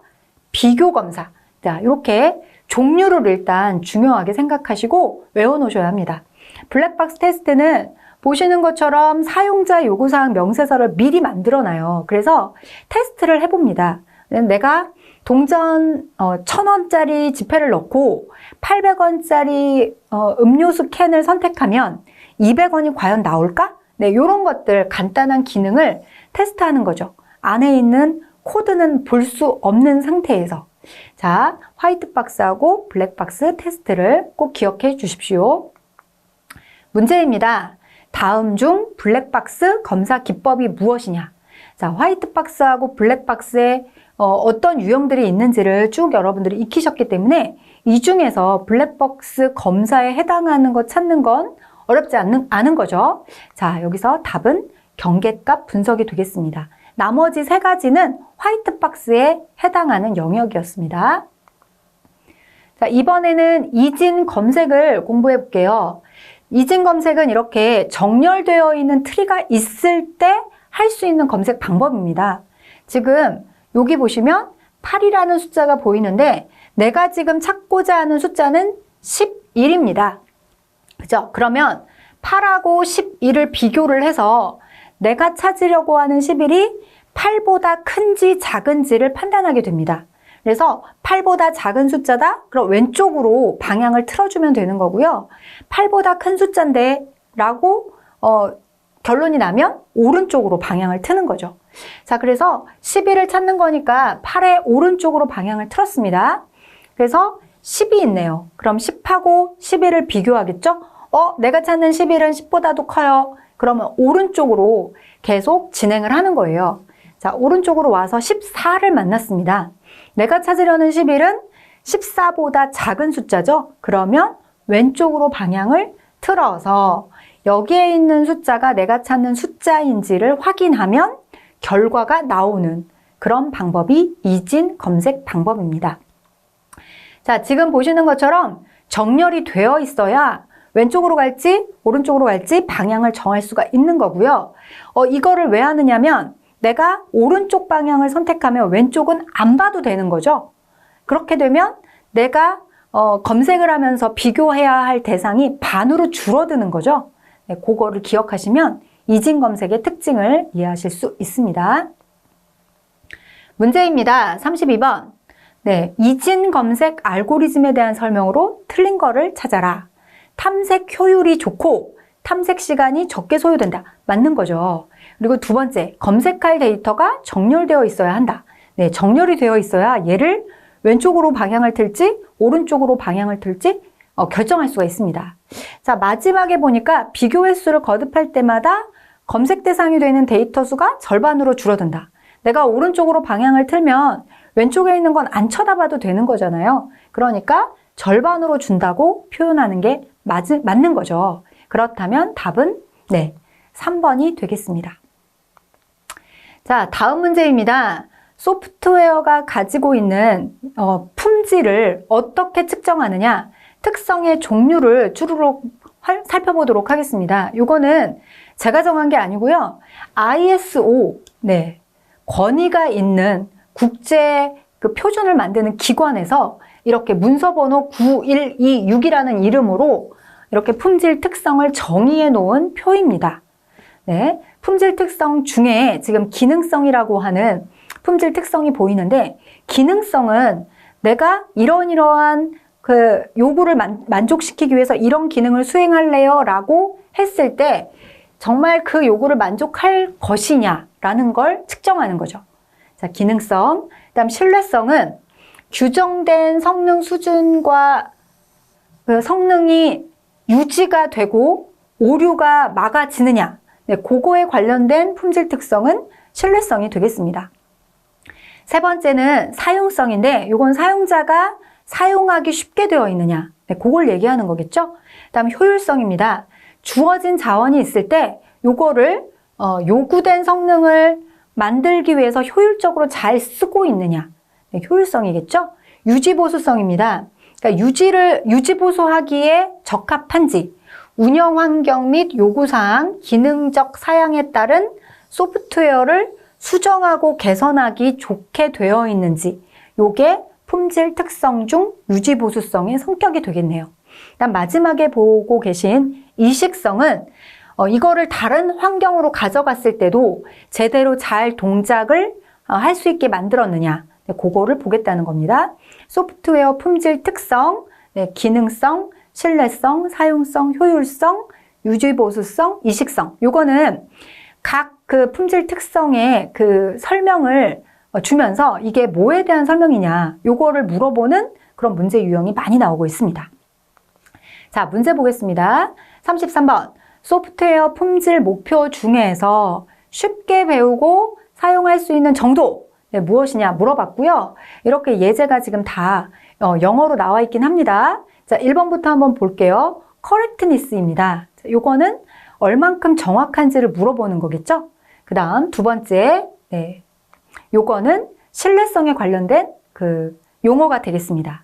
비교 검사. 자, 이렇게 종류를 일단 중요하게 생각하시고 외워놓으셔야 합니다. 블랙박스 테스트는 보시는 것처럼 사용자 요구사항 명세서를 미리 만들어놔요. 그래서 테스트를 해봅니다. 내가 동전 1,000원짜리 지폐를 넣고 800원짜리 음료수 캔을 선택하면 200원이 과연 나올까? 네, 이런 것들 간단한 기능을 테스트하는 거죠. 안에 있는 코드는 볼 수 없는 상태에서. 자, 화이트 박스하고 블랙 박스 테스트를 꼭 기억해 주십시오. 문제입니다. 다음 중 블랙 박스 검사 기법이 무엇이냐? 자, 화이트 박스하고 블랙 박스에 어떤 유형들이 있는지를 쭉 여러분들이 익히셨기 때문에 이 중에서 블랙 박스 검사에 해당하는 거 찾는 건 어렵지 않은 거죠. 자, 여기서 답은 경계값 분석이 되겠습니다. 나머지 세 가지는 화이트 박스에 해당하는 영역이었습니다. 자, 이번에는 이진 검색을 공부해 볼게요. 이진 검색은 이렇게 정렬되어 있는 트리가 있을 때 할 수 있는 검색 방법입니다. 지금 여기 보시면 8이라는 숫자가 보이는데 내가 지금 찾고자 하는 숫자는 11입니다. 그죠? 그러면 8하고 11을 비교를 해서 내가 찾으려고 하는 11이 8보다 큰지 작은지를 판단하게 됩니다. 그래서 8보다 작은 숫자다? 그럼 왼쪽으로 방향을 틀어주면 되는 거고요. 8보다 큰 숫자인데 라고 결론이 나면 오른쪽으로 방향을 트는 거죠. 자, 그래서 11을 찾는 거니까 8의 오른쪽으로 방향을 틀었습니다. 그래서 10이 있네요. 그럼 10하고 11을 비교하겠죠? 내가 찾는 11은 10보다도 커요. 그러면 오른쪽으로 계속 진행을 하는 거예요. 자, 오른쪽으로 와서 14를 만났습니다. 내가 찾으려는 11은 14보다 작은 숫자죠? 그러면 왼쪽으로 방향을 틀어서 여기에 있는 숫자가 내가 찾는 숫자인지를 확인하면 결과가 나오는 그런 방법이 이진 검색 방법입니다. 자, 지금 보시는 것처럼 정렬이 되어 있어야 왼쪽으로 갈지 오른쪽으로 갈지 방향을 정할 수가 있는 거고요. 이거를 왜 하느냐면 내가 오른쪽 방향을 선택하면 왼쪽은 안 봐도 되는 거죠. 그렇게 되면 내가 검색을 하면서 비교해야 할 대상이 반으로 줄어드는 거죠. 네, 그거를 기억하시면 이진 검색의 특징을 이해하실 수 있습니다. 문제입니다. 32번. 네, 이진 검색 알고리즘에 대한 설명으로 틀린 거를 찾아라. 탐색 효율이 좋고 탐색 시간이 적게 소요된다. 맞는 거죠. 그리고 두 번째, 검색할 데이터가 정렬되어 있어야 한다. 네, 정렬이 되어 있어야 얘를 왼쪽으로 방향을 틀지 오른쪽으로 방향을 틀지 결정할 수가 있습니다. 자, 마지막에 보니까 비교 횟수를 거듭할 때마다 검색 대상이 되는 데이터 수가 절반으로 줄어든다. 내가 오른쪽으로 방향을 틀면 왼쪽에 있는 건 안 쳐다봐도 되는 거잖아요. 그러니까 절반으로 준다고 표현하는 게 맞는 거죠. 그렇다면 답은 3번이 되겠습니다. 자, 다음 문제입니다. 소프트웨어가 가지고 있는 품질을 어떻게 측정하느냐, 특성의 종류를 주르륵 살펴보도록 하겠습니다. 이거는 제가 정한 게 아니고요. ISO, 권위가 있는 국제 그 표준을 만드는 기관에서 이렇게 문서번호 9126이라는 이름으로 이렇게 품질 특성을 정의해 놓은 표입니다. 품질 특성 중에 지금 기능성이라고 하는 품질 특성이 보이는데, 기능성은 내가 이러한 그 요구를 만족시키기 위해서 이런 기능을 수행할래요 라고 했을 때 정말 그 요구를 만족할 것이냐라는 걸 측정하는 거죠. 자, 기능성. 그다음 신뢰성은 규정된 성능 수준과 그 성능이 유지가 되고 오류가 막아지느냐, 그거에 관련된 품질 특성은 신뢰성이 되겠습니다. 세 번째는 사용성인데, 이건 사용자가 사용하기 쉽게 되어 있느냐, 그걸 얘기하는 거겠죠. 그다음 효율성입니다. 주어진 자원이 있을 때 요거를 요구된 성능을 만들기 위해서 효율적으로 잘 쓰고 있느냐, 효율성이겠죠. 유지보수성입니다. 그러니까 유지보수하기에 적합한지, 운영 환경 및 요구사항, 기능적 사양에 따른 소프트웨어를 수정하고 개선하기 좋게 되어 있는지, 요게 품질 특성 중 유지보수성의 성격이 되겠네요. 그다음 마지막에 보고 계신 이식성은 이거를 다른 환경으로 가져갔을 때도 제대로 잘 동작을 할 수 있게 만들었느냐, 그거를 보겠다는 겁니다. 소프트웨어 품질 특성, 기능성, 신뢰성, 사용성, 효율성, 유지보수성, 이식성. 요거는 각 그 품질 특성의 그 설명을 주면서 이게 뭐에 대한 설명이냐, 요거를 물어보는 그런 문제 유형이 많이 나오고 있습니다. 자, 문제 보겠습니다. 33번. 소프트웨어 품질 목표 중에서 쉽게 배우고 사용할 수 있는 정도, 무엇이냐 물어봤고요. 이렇게 예제가 지금 다 영어로 나와 있긴 합니다. 자, 1번부터 한번 볼게요. correctness입니다. 요거는 얼만큼 정확한지를 물어보는 거겠죠? 그 다음 두 번째, 요거는 신뢰성에 관련된 그 용어가 되겠습니다.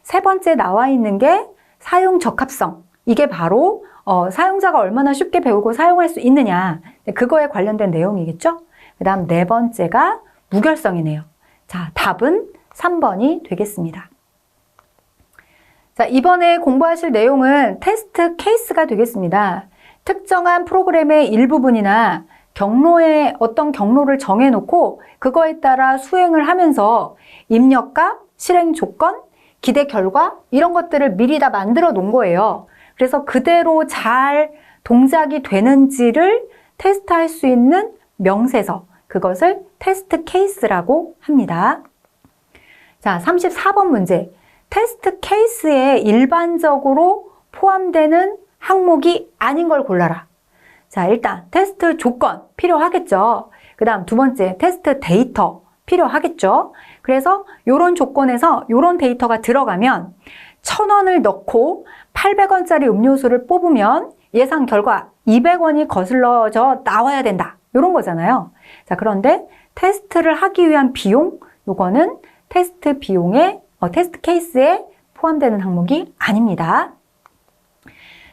세 번째 나와 있는 게 사용 적합성. 이게 바로 사용자가 얼마나 쉽게 배우고 사용할 수 있느냐, 그거에 관련된 내용이겠죠? 그 다음 네 번째가 무결성이네요. 자, 답은 3번이 되겠습니다. 자, 이번에 공부하실 내용은 테스트 케이스가 되겠습니다. 특정한 프로그램의 일부분이나 경로에 어떤 경로를 정해놓고 그거에 따라 수행을 하면서 입력값, 실행 조건, 기대 결과 이런 것들을 미리 다 만들어 놓은 거예요. 그래서 그대로 잘 동작이 되는지를 테스트할 수 있는 명세서, 그것을 테스트 케이스라고 합니다. 자, 34번 문제. 테스트 케이스에 일반적으로 포함되는 항목이 아닌 걸 골라라. 자, 일단 테스트 조건 필요하겠죠. 그 다음 두 번째 테스트 데이터 필요하겠죠. 그래서 이런 조건에서 이런 데이터가 들어가면 1,000원을 넣고 800원짜리 음료수를 뽑으면 예상 결과 200원이 거슬러져 나와야 된다, 이런 거잖아요. 자, 그런데 테스트를 하기 위한 비용, 요거는 테스트 비용에 테스트 케이스에 포함되는 항목이 아닙니다.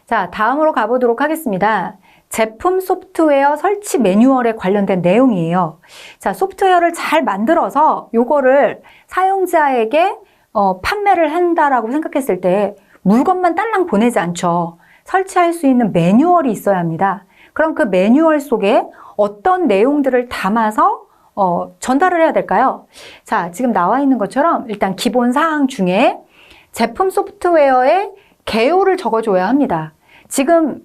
자, 다음으로 가보도록 하겠습니다. 제품 소프트웨어 설치 매뉴얼에 관련된 내용이에요. 자, 소프트웨어를 잘 만들어서 요거를 사용자에게 판매를 한다라고 생각했을 때 물건만 딸랑 보내지 않죠. 설치할 수 있는 매뉴얼이 있어야 합니다. 그럼 그 매뉴얼 속에 어떤 내용들을 담아서 전달을 해야 될까요? 자, 지금 나와 있는 것처럼 일단 기본 사항 중에 제품 소프트웨어의 개요를 적어줘야 합니다. 지금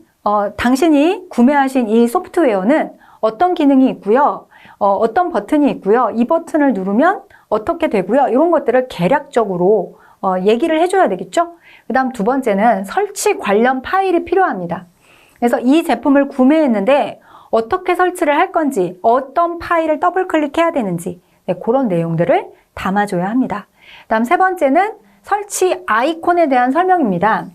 당신이 구매하신 이 소프트웨어는 어떤 기능이 있고요, 어떤 버튼이 있고요, 이 버튼을 누르면 어떻게 되고요, 이런 것들을 개략적으로 얘기를 해줘야 되겠죠? 그 다음 두 번째는 설치 관련 파일이 필요합니다. 그래서 이 제품을 구매했는데 어떻게 설치를 할 건지, 어떤 파일을 더블 클릭해야 되는지, 네, 그런 내용들을 담아줘야 합니다. 다음 세 번째는 설치 아이콘에 대한 설명입니다.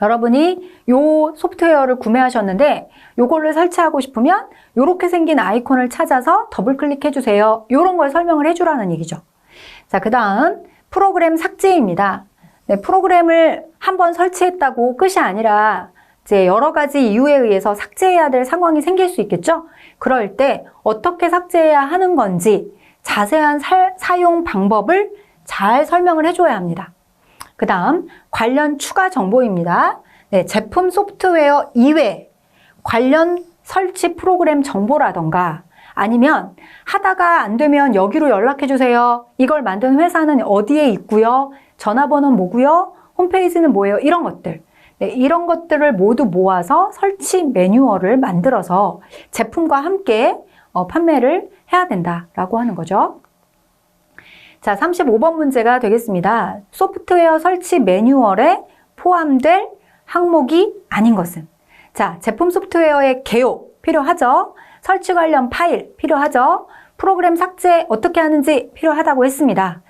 여러분이 요 소프트웨어를 구매하셨는데 요거를 설치하고 싶으면 요렇게 생긴 아이콘을 찾아서 더블 클릭해 주세요. 요런 걸 설명을 해주라는 얘기죠. 자, 그 다음 프로그램 삭제입니다. 네, 프로그램을 한번 설치했다고 끝이 아니라 이제 여러 가지 이유에 의해서 삭제해야 될 상황이 생길 수 있겠죠? 그럴 때 어떻게 삭제해야 하는 건지 자세한 사용 방법을 잘 설명을 해줘야 합니다. 그 다음 관련 추가 정보입니다. 네, 제품 소프트웨어 이외 관련 설치 프로그램 정보라던가 아니면 하다가 안 되면 여기로 연락해 주세요. 이걸 만든 회사는 어디에 있고요. 전화번호는 뭐고요. 홈페이지는 뭐예요. 이런 것들. 네, 이런 것들을 모두 모아서 설치 매뉴얼을 만들어서 제품과 함께 판매를 해야 된다라고 하는 거죠. 자, 35번 문제가 되겠습니다. 소프트웨어 설치 매뉴얼에 포함될 항목이 아닌 것은? 자, 제품 소프트웨어의 개요 필요하죠? 설치 관련 파일 필요하죠? 프로그램 삭제 어떻게 하는지 필요하다고 했습니다.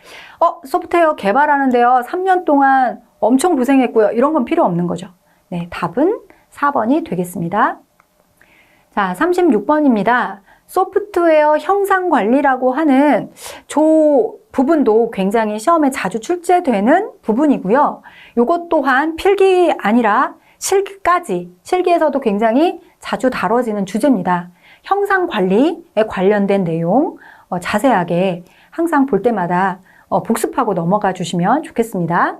소프트웨어 개발하는데요. 3년 동안 엄청 고생했고요. 이런 건 필요 없는 거죠. 네, 답은 4번이 되겠습니다. 자, 36번입니다. 소프트웨어 형상 관리라고 하는 조 부분도 굉장히 시험에 자주 출제되는 부분이고요. 이것 또한 필기 아니라 실기까지, 실기에서도 굉장히 자주 다뤄지는 주제입니다. 형상 관리에 관련된 내용 자세하게 항상 볼 때마다 복습하고 넘어가 주시면 좋겠습니다.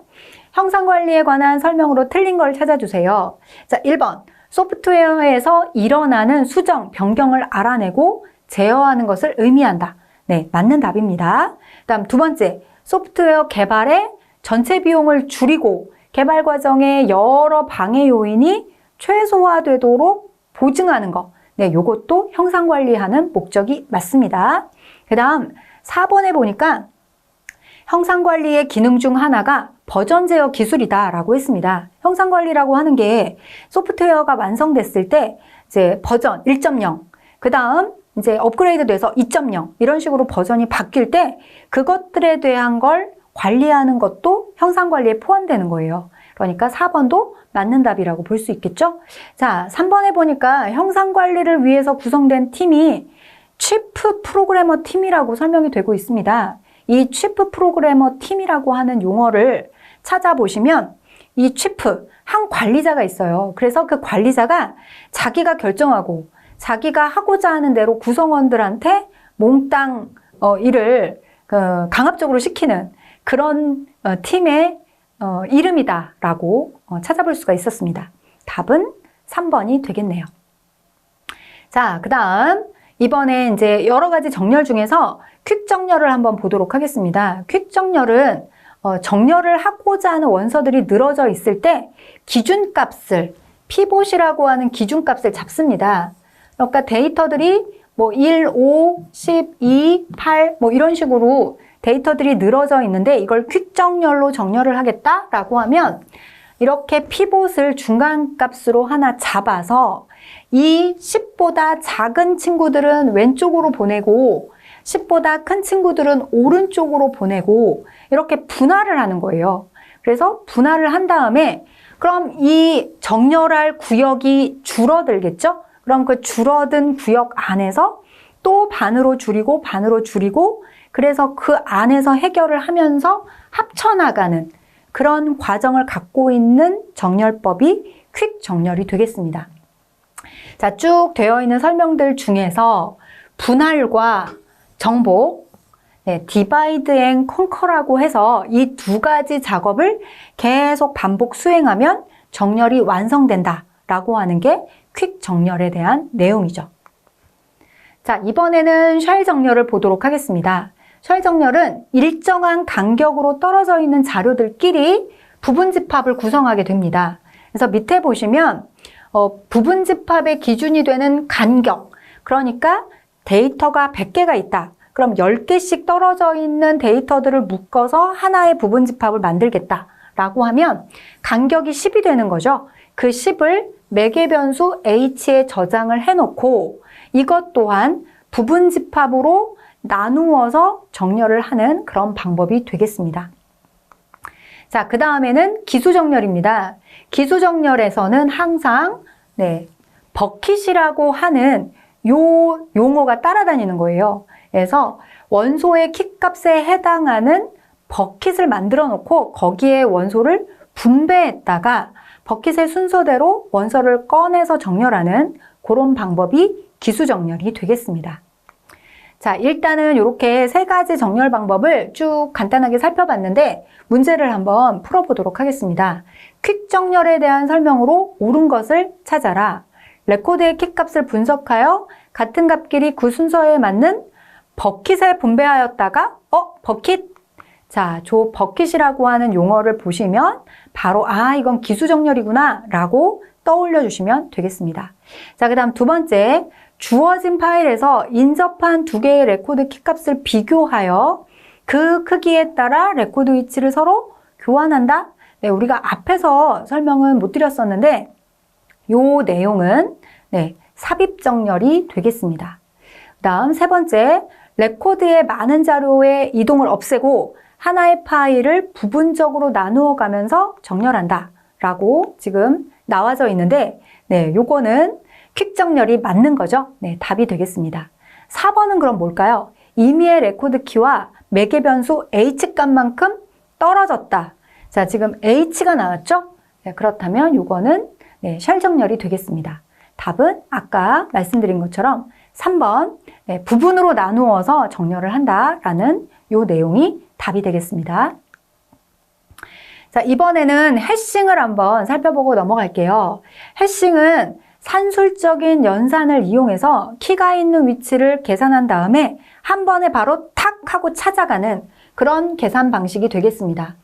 형상 관리에 관한 설명으로 틀린 걸 찾아주세요. 자, 1번. 소프트웨어에서 일어나는 수정, 변경을 알아내고 제어하는 것을 의미한다. 네, 맞는 답입니다. 다음 두 번째, 소프트웨어 개발의 전체 비용을 줄이고 개발 과정의 여러 방해 요인이 최소화되도록 보증하는 것. 네, 요것도 형상 관리하는 목적이 맞습니다. 그 다음 4번에 보니까 형상 관리의 기능 중 하나가 버전 제어 기술이다라고 했습니다. 형상 관리라고 하는 게 소프트웨어가 완성됐을 때 이제 버전 1.0, 그 다음 이제 업그레이드 돼서 2.0 이런 식으로 버전이 바뀔 때 그것들에 대한 걸 관리하는 것도 형상 관리에 포함되는 거예요. 그러니까 4번도 맞는 답이라고 볼 수 있겠죠? 자, 3번에 보니까 형상 관리를 위해서 구성된 팀이 치프 프로그래머 팀이라고 설명이 되고 있습니다. 이 치프 프로그래머 팀이라고 하는 용어를 찾아보시면 이 치프, 한 관리자가 있어요. 그래서 그 관리자가 자기가 결정하고 자기가 하고자 하는 대로 구성원들한테 몽땅 일을 강압적으로 시키는 그런 팀의 이름이다라고 찾아볼 수가 있었습니다. 답은 3번이 되겠네요. 자, 그 다음 이번에 이제 여러 가지 정렬 중에서 퀵 정렬을 한번 보도록 하겠습니다. 퀵 정렬은 정렬을 하고자 하는 원서들이 늘어져 있을 때 기준값을 피봇이라고 하는 기준값을 잡습니다. 그러니까 데이터들이 뭐 1, 5, 12, 8 뭐 이런 식으로 데이터들이 늘어져 있는데 이걸 퀵 정렬로 정렬을 하겠다라고 하면 이렇게 피봇을 중간값으로 하나 잡아서 이 10보다 작은 친구들은 왼쪽으로 보내고 10보다 큰 친구들은 오른쪽으로 보내고 이렇게 분할을 하는 거예요. 그래서 분할을 한 다음에 그럼 이 정렬할 구역이 줄어들겠죠? 그럼 그 줄어든 구역 안에서 또 반으로 줄이고 반으로 줄이고 그래서 그 안에서 해결을 하면서 합쳐나가는 그런 과정을 갖고 있는 정렬법이 퀵 정렬이 되겠습니다. 자, 쭉 되어 있는 설명들 중에서 분할과 정복, 디바이드 앤 컨커라고 해서 이 두 가지 작업을 계속 반복 수행하면 정렬이 완성된다라고 하는 게 퀵 정렬에 대한 내용이죠. 자, 이번에는 쉘 정렬을 보도록 하겠습니다. 쉘 정렬은 일정한 간격으로 떨어져 있는 자료들끼리 부분 집합을 구성하게 됩니다. 그래서 밑에 보시면 부분 집합의 기준이 되는 간격, 그러니까 데이터가 100개가 있다. 그럼 10개씩 떨어져 있는 데이터들을 묶어서 하나의 부분 집합을 만들겠다라고 하면 간격이 10이 되는 거죠. 그 10을 매개 변수 h에 저장을 해놓고 이것 또한 부분 집합으로 나누어서 정렬을 하는 그런 방법이 되겠습니다. 자, 그 다음에는 기수정렬입니다. 기수정렬에서는 항상 버킷이라고 하는 요 용어가 따라다니는 거예요. 그래서 원소의 키값에 해당하는 버킷을 만들어 놓고 거기에 원소를 분배했다가 버킷의 순서대로 원소를 꺼내서 정렬하는 그런 방법이 기수정렬이 되겠습니다. 자, 일단은 이렇게 세 가지 정렬 방법을 쭉 간단하게 살펴봤는데 문제를 한번 풀어보도록 하겠습니다. 퀵 정렬에 대한 설명으로 옳은 것을 찾아라. 레코드의 키값을 분석하여 같은 값끼리 그 순서에 맞는 버킷에 분배하였다가 버킷! 자, 저 버킷이라고 하는 용어를 보시면 바로 이건 기수정렬이구나 라고 떠올려 주시면 되겠습니다. 자, 그 다음 두 번째, 주어진 파일에서 인접한 두 개의 레코드 키값을 비교하여 그 크기에 따라 레코드 위치를 서로 교환한다. 네, 우리가 앞에서 설명은 못 드렸었는데 요 내용은 삽입정렬이 되겠습니다. 그 다음 세 번째, 레코드의 많은 자료의 이동을 없애고 하나의 파일을 부분적으로 나누어 가면서 정렬한다 라고 지금 나와져 있는데 요거는 퀵 정렬이 맞는 거죠. 답이 되겠습니다. 4번은 그럼 뭘까요? 임의의 레코드 키와 매개 변수 h 값만큼 떨어졌다. 자, 지금 h가 나왔죠? 그렇다면 요거는 쉘 정렬이 되겠습니다. 답은 아까 말씀드린 것처럼 3번 부분으로 나누어서 정렬을 한다라는 요 내용이 답이 되겠습니다. 자, 이번에는 해싱을 한번 살펴보고 넘어갈게요. 해싱은 산술적인 연산을 이용해서 키가 있는 위치를 계산한 다음에 한 번에 바로 탁 하고 찾아가는 그런 계산 방식이 되겠습니다.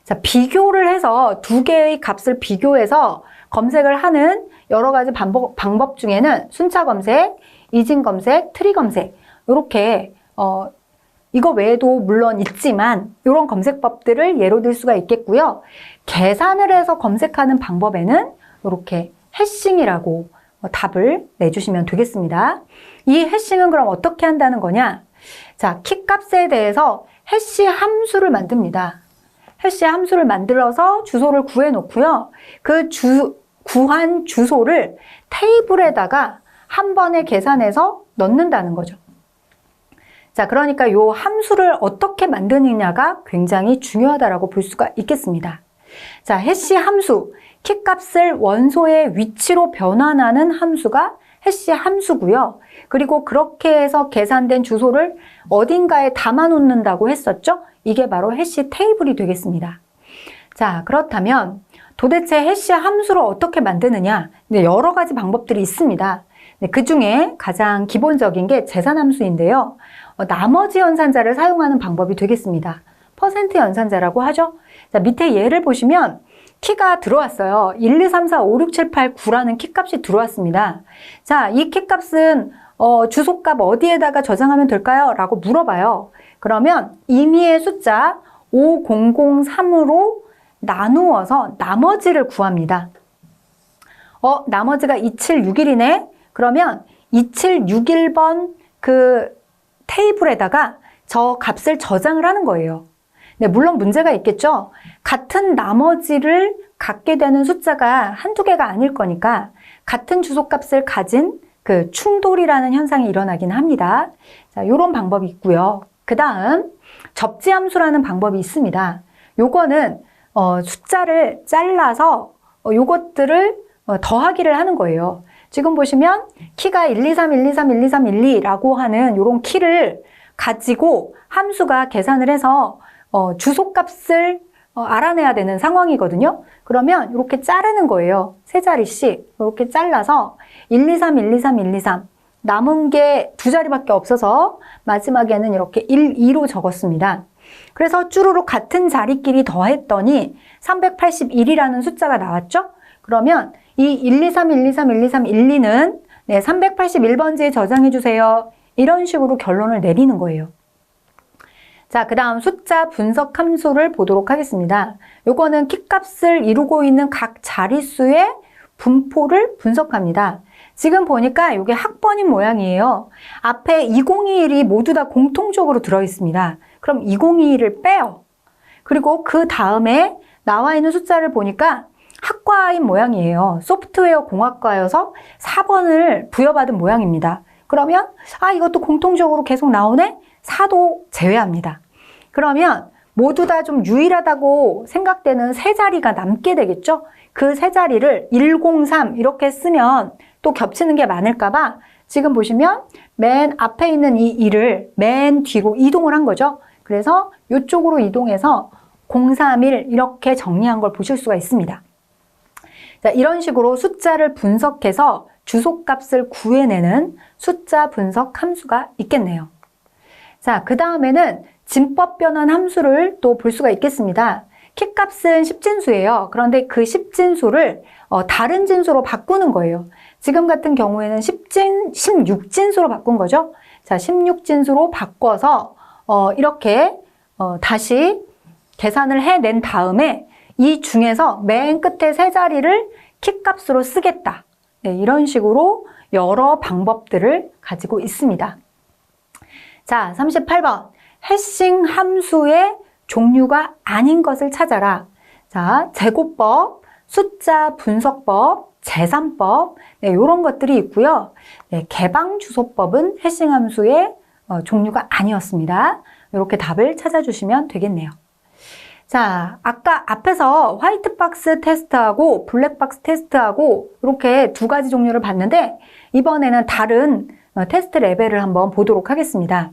자, 비교를 해서 두 개의 값을 비교해서 검색을 하는 여러 가지 방법 중에는 순차 검색, 이진 검색, 트리 검색 이렇게 이거 외에도 물론 있지만 이런 검색법들을 예로 들 수가 있겠고요. 계산을 해서 검색하는 방법에는 이렇게 해싱이라고 답을 내주시면 되겠습니다. 이 해싱은 그럼 어떻게 한다는 거냐? 자, 키값에 대해서 해시 함수를 만듭니다. 해시 함수를 만들어서 주소를 구해 놓고요. 그 구한 주소를 테이블에다가 한 번에 계산해서 넣는다는 거죠. 자, 그러니까 이 함수를 어떻게 만드느냐가 굉장히 중요하다고 볼 수가 있겠습니다. 자, 해시 함수, 키값을 원소의 위치로 변환하는 함수가 해시 함수고요. 그리고 그렇게 해서 계산된 주소를 어딘가에 담아 놓는다고 했었죠? 이게 바로 해시 테이블이 되겠습니다. 자, 그렇다면 도대체 해시 함수를 어떻게 만드느냐? 여러 가지 방법들이 있습니다. 그 중에 가장 기본적인 게 계산함수인데요. 나머지 연산자를 사용하는 방법이 되겠습니다. 퍼센트 연산자라고 하죠. 자, 밑에 예를 보시면 키가 들어왔어요. 1, 2, 3, 4, 5, 6, 7, 8, 9라는 키값이 들어왔습니다. 자, 이 키값은 주소값 어디에다가 저장하면 될까요? 라고 물어봐요. 그러면 임의의 숫자 5003으로 나누어서 나머지를 구합니다. 나머지가 2761이네? 그러면 2761번 그 테이블에다가 저 값을 저장을 하는 거예요. 네, 물론 문제가 있겠죠. 같은 나머지를 갖게 되는 숫자가 한두 개가 아닐 거니까 같은 주소값을 가진 그 충돌이라는 현상이 일어나긴 합니다. 자, 요런 방법이 있고요. 그 다음 접지함수라는 방법이 있습니다. 요거는 숫자를 잘라서 요것들을 더하기를 하는 거예요. 지금 보시면 키가 123, 123, 123, 12라고 하는 요런 키를 가지고 함수가 계산을 해서 주소값을 알아내야 되는 상황이거든요. 그러면 이렇게 자르는 거예요. 세 자리씩 이렇게 잘라서 123, 123, 123 남은 게 두 자리밖에 없어서 마지막에는 이렇게 1, 2로 적었습니다. 그래서 쭈루룩 같은 자리끼리 더했더니 381이라는 숫자가 나왔죠? 그러면 이 123, 123, 123, 12는 381번지에 저장해 주세요. 이런 식으로 결론을 내리는 거예요. 자, 그 다음 숫자 분석 함수를 보도록 하겠습니다. 요거는 키값을 이루고 있는 각 자릿수의 분포를 분석합니다. 지금 보니까 이게 학번인 모양이에요. 앞에 2021이 모두 다 공통적으로 들어있습니다. 그럼 2021을 빼요. 그리고 그 다음에 나와 있는 숫자를 보니까 학과인 모양이에요. 소프트웨어 공학과여서 4번을 부여받은 모양입니다. 그러면 이것도 공통적으로 계속 나오네? 4도 제외합니다. 그러면 모두 다 좀 유일하다고 생각되는 세 자리가 남게 되겠죠? 그 세 자리를 103 이렇게 쓰면 또 겹치는 게 많을까 봐 지금 보시면 맨 앞에 있는 이 1을 맨 뒤로 이동을 한 거죠. 그래서 이쪽으로 이동해서 031 이렇게 정리한 걸 보실 수가 있습니다. 자, 이런 식으로 숫자를 분석해서 주소값을 구해내는 숫자 분석 함수가 있겠네요. 자, 그 다음에는 진법 변환 함수를 또 볼 수가 있겠습니다. 키값은 10진수예요. 그런데 그 10진수를 다른 진수로 바꾸는 거예요. 지금 같은 경우에는 16진수로 바꾼 거죠. 자, 16진수로 바꿔서 이렇게 다시 계산을 해낸 다음에 이 중에서 맨 끝에 세 자리를 키값으로 쓰겠다. 네, 이런 식으로 여러 방법들을 가지고 있습니다. 자, 38번. 해싱 함수의 종류가 아닌 것을 찾아라. 자, 제곱법, 숫자 분석법, 계산법, 네, 이런 것들이 있고요. 네, 개방주소법은 해싱 함수의 종류가 아니었습니다. 이렇게 답을 찾아주시면 되겠네요. 자, 아까 앞에서 화이트박스 테스트하고 블랙박스 테스트하고 이렇게 두 가지 종류를 봤는데 이번에는 다른 테스트 레벨을 한번 보도록 하겠습니다.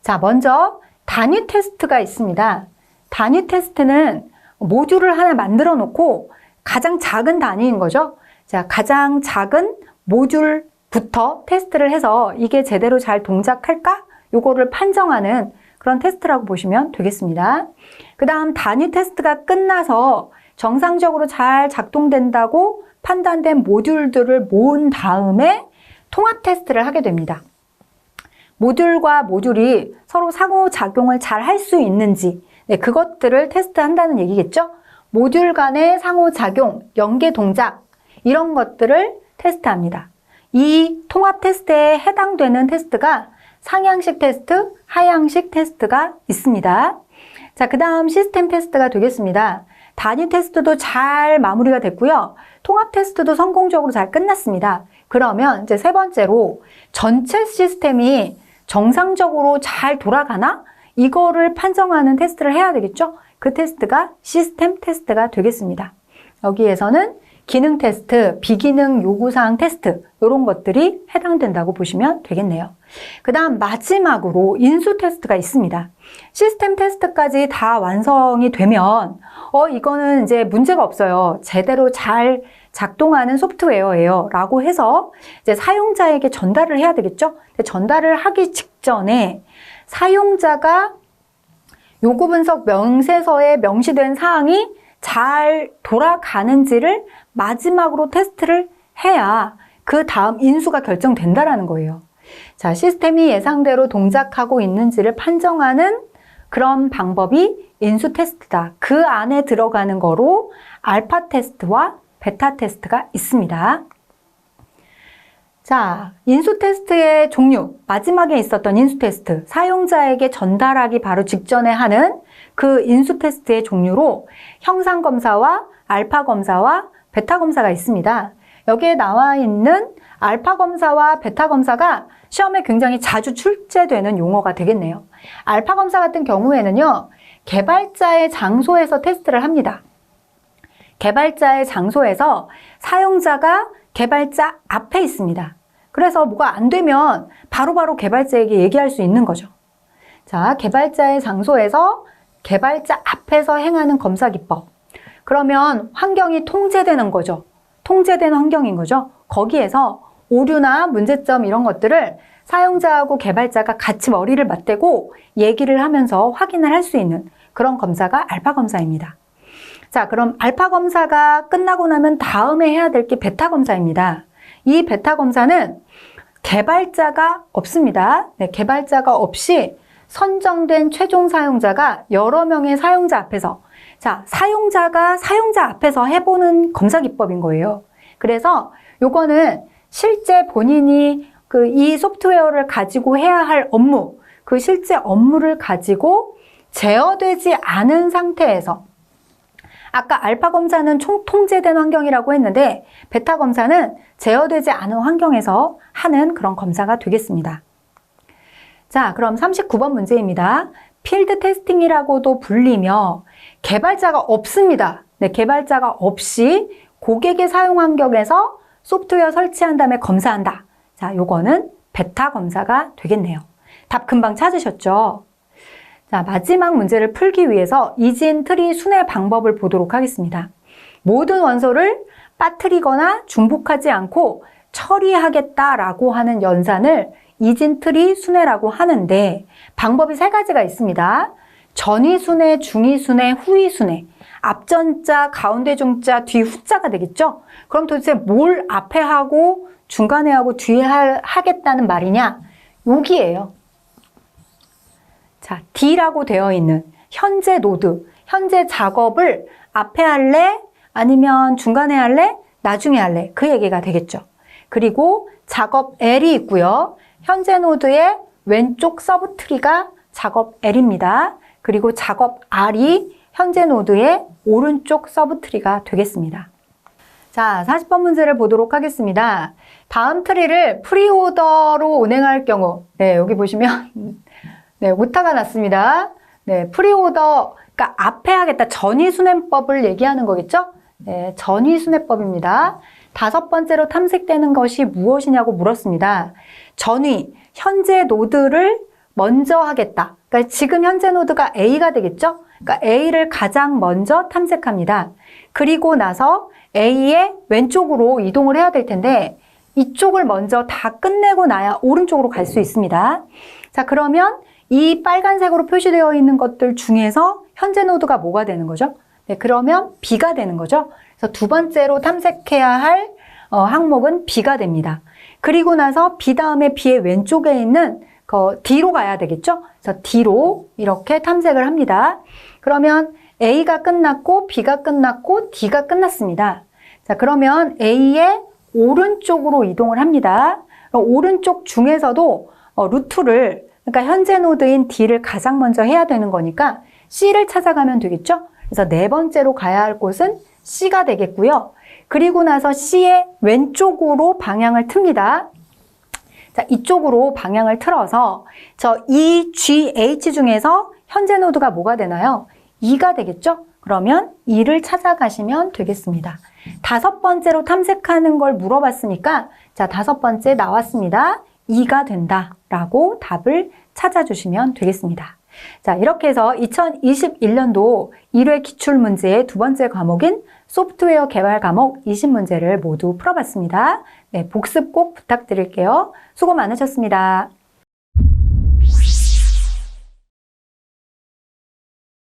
자, 먼저 단위 테스트가 있습니다. 단위 테스트는 모듈을 하나 만들어 놓고 가장 작은 단위인 거죠. 자, 가장 작은 모듈부터 테스트를 해서 이게 제대로 잘 동작할까? 요거를 판정하는 그런 테스트라고 보시면 되겠습니다. 그 다음 단위 테스트가 끝나서 정상적으로 잘 작동된다고 판단된 모듈들을 모은 다음에 통합 테스트를 하게 됩니다. 모듈과 모듈이 서로 상호작용을 잘 할 수 있는지, 네, 그것들을 테스트한다는 얘기겠죠? 모듈 간의 상호작용, 연계 동작, 이런 것들을 테스트합니다. 이 통합 테스트에 해당되는 테스트가 상향식 테스트, 하향식 테스트가 있습니다. 자, 그 다음 시스템 테스트가 되겠습니다. 단위 테스트도 잘 마무리가 됐고요. 통합 테스트도 성공적으로 잘 끝났습니다. 그러면 이제 세 번째로 전체 시스템이 정상적으로 잘 돌아가나? 이거를 판정하는 테스트를 해야 되겠죠? 그 테스트가 시스템 테스트가 되겠습니다. 여기에서는 기능 테스트, 비기능 요구사항 테스트 이런 것들이 해당된다고 보시면 되겠네요. 그 다음 마지막으로 인수 테스트가 있습니다. 시스템 테스트까지 다 완성이 되면 이거는 이제 문제가 없어요. 제대로 잘 작동하는 소프트웨어예요 라고 해서 이제 사용자에게 전달을 해야 되겠죠? 전달을 하기 직전에 사용자가 요구 분석 명세서에 명시된 사항이 잘 돌아가는지를 마지막으로 테스트를 해야 그 다음 인수가 결정된다라는 거예요. 자, 시스템이 예상대로 동작하고 있는지를 판정하는 그런 방법이 인수 테스트다. 그 안에 들어가는 거로 알파 테스트와 베타 테스트가 있습니다. 자, 인수 테스트의 종류, 마지막에 있었던 인수 테스트, 사용자에게 전달하기 바로 직전에 하는 그 인수 테스트의 종류로 형상 검사와 알파 검사와 베타 검사가 있습니다. 여기에 나와 있는 알파 검사와 베타 검사가 시험에 굉장히 자주 출제되는 용어가 되겠네요. 알파 검사 같은 경우에는요, 개발자의 장소에서 테스트를 합니다. 개발자의 장소에서 사용자가 개발자 앞에 있습니다. 그래서 뭐가 안 되면 바로바로 개발자에게 얘기할 수 있는 거죠. 자, 개발자의 장소에서 개발자 앞에서 행하는 검사 기법. 그러면 환경이 통제되는 거죠. 통제되는 환경인 거죠. 거기에서 오류나 문제점 이런 것들을 사용자하고 개발자가 같이 머리를 맞대고 얘기를 하면서 확인을 할 수 있는 그런 검사가 알파 검사입니다. 자, 그럼 알파 검사가 끝나고 나면 다음에 해야 될 게 베타 검사입니다. 이 베타 검사는 개발자가 없습니다. 네, 개발자가 없이 선정된 최종 사용자가 여러 명의 사용자 앞에서, 자, 사용자가 사용자 앞에서 해보는 검사 기법인 거예요. 그래서 요거는 실제 본인이 이 소프트웨어를 가지고 해야 할 업무, 그 실제 업무를 가지고 제어되지 않은 상태에서 아까 알파 검사는 총통제된 환경이라고 했는데 베타 검사는 제어되지 않은 환경에서 하는 그런 검사가 되겠습니다. 자, 그럼 39번 문제입니다. 필드 테스팅이라고도 불리며 개발자가 없습니다. 네, 개발자가 없이 고객의 사용 환경에서 소프트웨어 설치한 다음에 검사한다. 자, 요거는 베타 검사가 되겠네요. 답 금방 찾으셨죠? 자, 마지막 문제를 풀기 위해서 이진 트리 순회 방법을 보도록 하겠습니다. 모든 원소를 빠뜨리거나 중복하지 않고 처리하겠다라고 하는 연산을 이진 트리 순회라고 하는데 방법이 세 가지가 있습니다. 전위 순회, 중위 순회, 후위 순회. 앞전자, 가운데 중자, 뒤 후자가 되겠죠? 그럼 도대체 뭘 앞에 하고 중간에 하고 뒤에 하겠다는 말이냐? 여기에요. 자, D라고 되어 있는 현재 노드, 현재 작업을 앞에 할래? 아니면 중간에 할래? 나중에 할래? 그 얘기가 되겠죠. 그리고 작업 L이 있고요. 현재 노드의 왼쪽 서브트리가 작업 L입니다. 그리고 작업 R이 현재 노드의 오른쪽 서브트리가 되겠습니다. 자, 40번 문제를 보도록 하겠습니다. 다음 트리를 프리오더로 운행할 경우, 네, 여기 보시면 네, 오타가 났습니다. 네, 프리오더, 그러니까 앞에 하겠다. 전위순회법을 얘기하는 거겠죠? 네, 전위순회법입니다. 다섯 번째로 탐색되는 것이 무엇이냐고 물었습니다. 전위, 현재 노드를 먼저 하겠다. 그러니까 지금 현재 노드가 A가 되겠죠? 그러니까 A를 가장 먼저 탐색합니다. 그리고 나서 A의 왼쪽으로 이동을 해야 될 텐데 이쪽을 먼저 다 끝내고 나야 오른쪽으로 갈 수 있습니다. 자, 그러면 이 빨간색으로 표시되어 있는 것들 중에서 현재 노드가 뭐가 되는 거죠? 네, 그러면 B가 되는 거죠. 그래서 두 번째로 탐색해야 할 항목은 B가 됩니다. 그리고 나서 B 다음에 B의 왼쪽에 있는 D로 가야 되겠죠? 그래서 D로 이렇게 탐색을 합니다. 그러면 A가 끝났고 B가 끝났고 D가 끝났습니다. 자, 그러면 A의 오른쪽으로 이동을 합니다. 오른쪽 중에서도 루트를, 그러니까 현재 노드인 D를 가장 먼저 해야 되는 거니까 C를 찾아가면 되겠죠? 그래서 네 번째로 가야 할 곳은 C가 되겠고요. 그리고 나서 C의 왼쪽으로 방향을 틉니다. 자, 이쪽으로 방향을 틀어서 저 E, G, H 중에서 현재 노드가 뭐가 되나요? 2가 되겠죠? 그러면 2를 찾아가시면 되겠습니다. 다섯 번째로 탐색하는 걸 물어봤으니까 자, 다섯 번째 나왔습니다. 2가 된다라고 답을 찾아주시면 되겠습니다. 자, 이렇게 해서 2021년도 1회 기출문제의 두 번째 과목인 소프트웨어 개발 과목 20문제를 모두 풀어봤습니다. 네, 복습 꼭 부탁드릴게요. 수고 많으셨습니다.